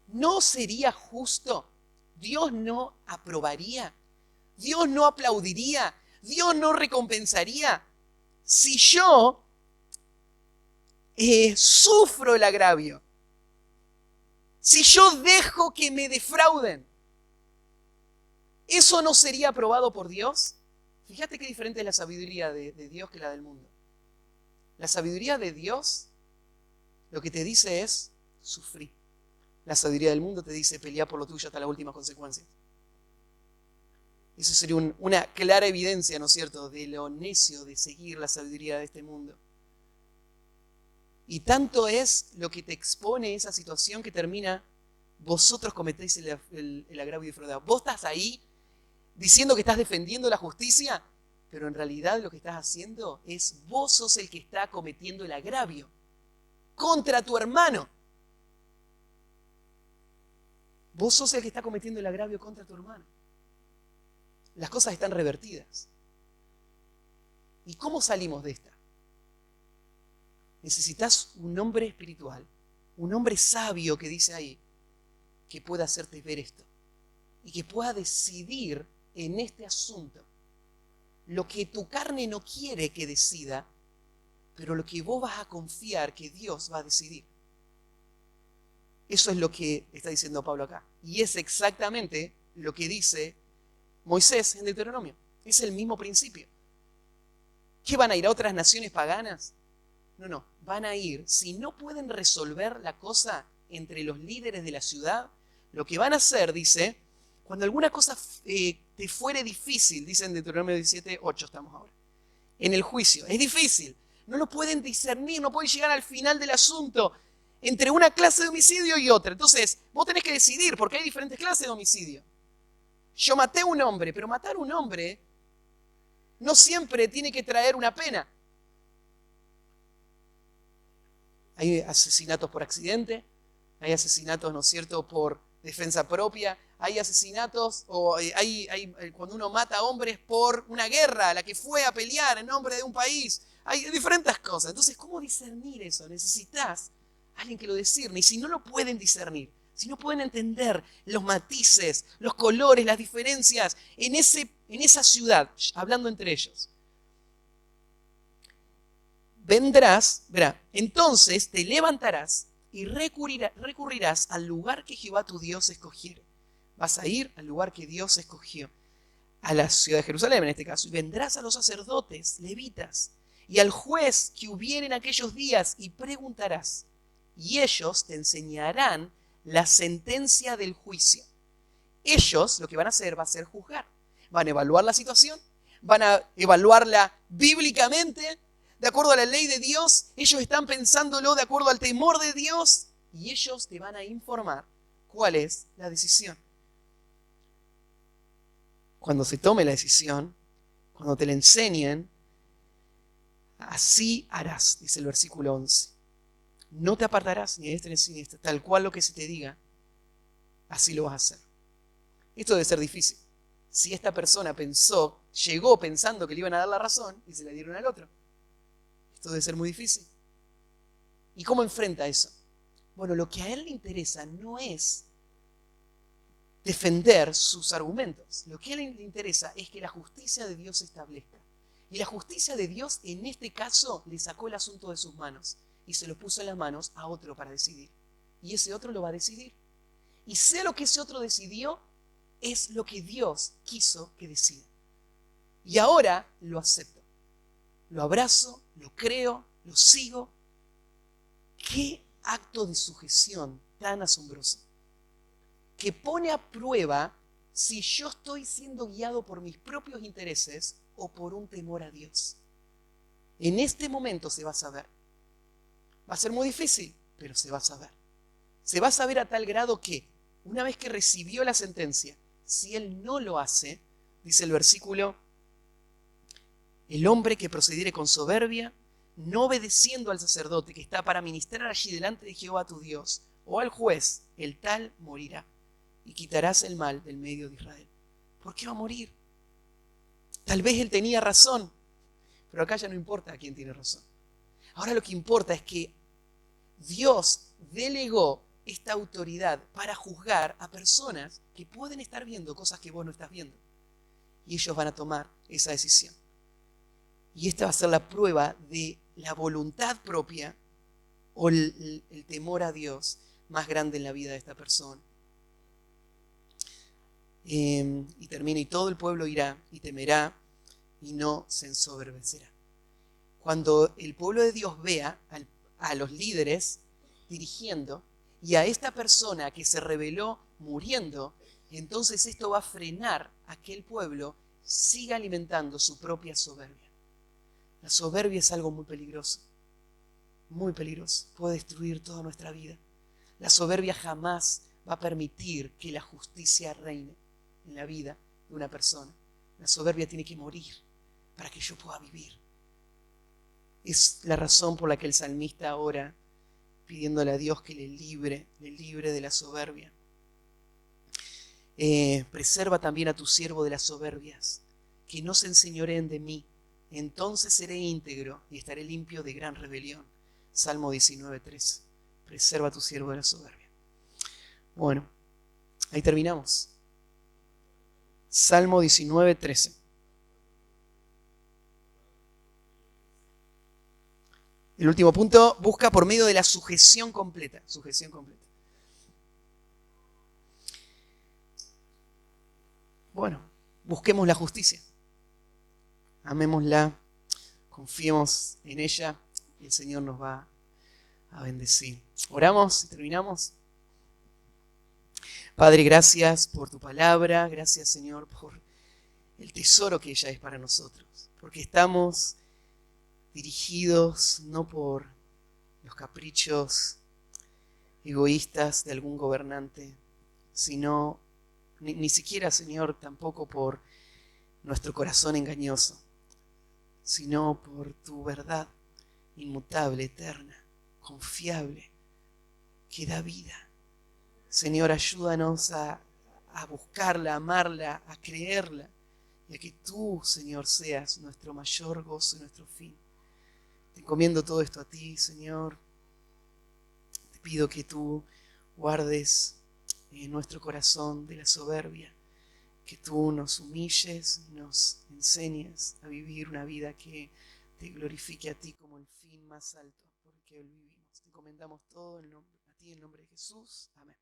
¿No sería justo? ¿Dios no aprobaría? ¿Dios no aplaudiría? ¿Dios no recompensaría? Si yo sufro el agravio, si yo dejo que me defrauden, ¿eso no sería aprobado por Dios? Fíjate qué diferente es la sabiduría de Dios que la del mundo. La sabiduría de Dios lo que te dice es sufrir. La sabiduría del mundo te dice pelear por lo tuyo hasta las últimas consecuencias. Eso sería una clara evidencia, ¿no es cierto?, de lo necio de seguir la sabiduría de este mundo. Y tanto es lo que te expone esa situación que termina, vosotros cometéis el agravio y defraudado. Vos estás ahí diciendo que estás defendiendo la justicia, pero en realidad lo que estás haciendo es vos sos el que está cometiendo el agravio contra tu hermano. Vos sos el que está cometiendo el agravio contra tu hermano. Las cosas están revertidas. ¿Y cómo salimos de esta? Necesitas un hombre espiritual, un hombre sabio que dice ahí, que pueda hacerte ver esto y que pueda decidir en este asunto lo que tu carne no quiere que decida, pero lo que vos vas a confiar que Dios va a decidir. Eso es lo que está diciendo Pablo acá. Y es exactamente lo que dice Moisés en Deuteronomio. Es el mismo principio. ¿Qué van a ir a otras naciones paganas? No, van a ir, si no pueden resolver la cosa entre los líderes de la ciudad, lo que van a hacer, dice, cuando alguna cosa te fuere difícil, dice en Deuteronomio 17:8 estamos ahora, en el juicio, es difícil, no lo pueden discernir, no pueden llegar al final del asunto entre una clase de homicidio y otra. Entonces, vos tenés que decidir, porque hay diferentes clases de homicidio. Yo maté a un hombre, pero matar a un hombre no siempre tiene que traer una pena. Hay asesinatos por accidente, hay asesinatos, ¿no es cierto?, por defensa propia, hay asesinatos, o hay cuando uno mata a hombres por una guerra, a la que fue a pelear en nombre de un país, hay diferentes cosas. Entonces, ¿cómo discernir eso? Necesitas alguien que lo discierne, y si no lo pueden discernir, si no pueden entender los matices, los colores, las diferencias en esa ciudad, hablando entre ellos, vendrás, verá, entonces te levantarás y recurrirás al lugar que Jehová tu Dios escogiere. Vas a ir al lugar que Dios escogió, a la ciudad de Jerusalén en este caso, y vendrás a los sacerdotes, levitas, y al juez que hubiere en aquellos días, y preguntarás, y ellos te enseñarán la sentencia del juicio. ellos lo que van a hacer va a ser juzgar. Van a evaluar la situación, van a evaluarla bíblicamente, de acuerdo a la ley de Dios. Ellos están pensándolo de acuerdo al temor de Dios y ellos te van a informar cuál es la decisión. Cuando se tome la decisión, cuando te la enseñen, así harás, dice el versículo 11. No te apartarás ni de este ni de este, tal cual lo que se te diga, así lo vas a hacer. Esto debe ser difícil. Si esta persona llegó pensando que le iban a dar la razón y se la dieron al otro. Esto debe ser muy difícil. ¿Y cómo enfrenta eso? Bueno, lo que a él le interesa no es defender sus argumentos. Lo que a él le interesa es que la justicia de Dios se establezca. Y la justicia de Dios en este caso le sacó el asunto de sus manos y se lo puso en las manos a otro para decidir. Y ese otro lo va a decidir. Y sea lo que ese otro decidió, es lo que Dios quiso que decida. Y ahora lo acepto. Lo abrazo, lo creo, lo sigo. ¡Qué acto de sujeción tan asombroso! Que pone a prueba si yo estoy siendo guiado por mis propios intereses o por un temor a Dios. En este momento se va a saber. Va a ser muy difícil, pero se va a saber. Se va a saber a tal grado que, una vez que recibió la sentencia, si él no lo hace, dice el versículo, el hombre que procediere con soberbia, no obedeciendo al sacerdote que está para ministrar allí delante de Jehová tu Dios, o al juez, el tal morirá, y quitarás el mal del medio de Israel. ¿Por qué va a morir? Tal vez él tenía razón, pero acá ya no importa quién tiene razón. Ahora lo que importa es que Dios delegó esta autoridad para juzgar a personas que pueden estar viendo cosas que vos no estás viendo. Y ellos van a tomar esa decisión. Y esta va a ser la prueba de la voluntad propia o el temor a Dios más grande en la vida de esta persona. Y termina, y todo el pueblo irá y temerá y no se ensoberbecerá. Cuando el pueblo de Dios vea a los líderes dirigiendo y a esta persona que se rebeló muriendo, entonces esto va a frenar a que el pueblo siga alimentando su propia soberbia. La soberbia es algo muy peligroso, puede destruir toda nuestra vida. La soberbia jamás va a permitir que la justicia reine en la vida de una persona. La soberbia tiene que morir para que yo pueda vivir. Es la razón por la que el salmista ora pidiéndole a Dios que le libre de la soberbia. Preserva también a tu siervo de las soberbias, que no se enseñoreen de mí, entonces seré íntegro y estaré limpio de gran rebelión. Salmo 19:13. Preserva a tu siervo de la soberbia. Bueno, ahí terminamos. Salmo 19:13. El último punto, busca por medio de la sujeción completa. Sujeción completa. Bueno, busquemos la justicia. Amémosla, confiemos en ella y el Señor nos va a bendecir. Oramos y terminamos. Padre, gracias por tu palabra. Gracias, Señor, por el tesoro que ella es para nosotros. Porque estamos dirigidos no por los caprichos egoístas de algún gobernante, sino ni siquiera, Señor, tampoco por nuestro corazón engañoso, sino por tu verdad inmutable, eterna, confiable, que da vida. Señor, ayúdanos a buscarla, a amarla, a creerla, y a que tú, Señor, seas nuestro mayor gozo y nuestro fin. Te encomiendo todo esto a ti, Señor. Te pido que tú guardes nuestro corazón de la soberbia, que tú nos humilles y nos enseñes a vivir una vida que te glorifique a ti como el fin más alto por el que hoy vivimos. Te encomendamos todo a ti en nombre de Jesús. Amén.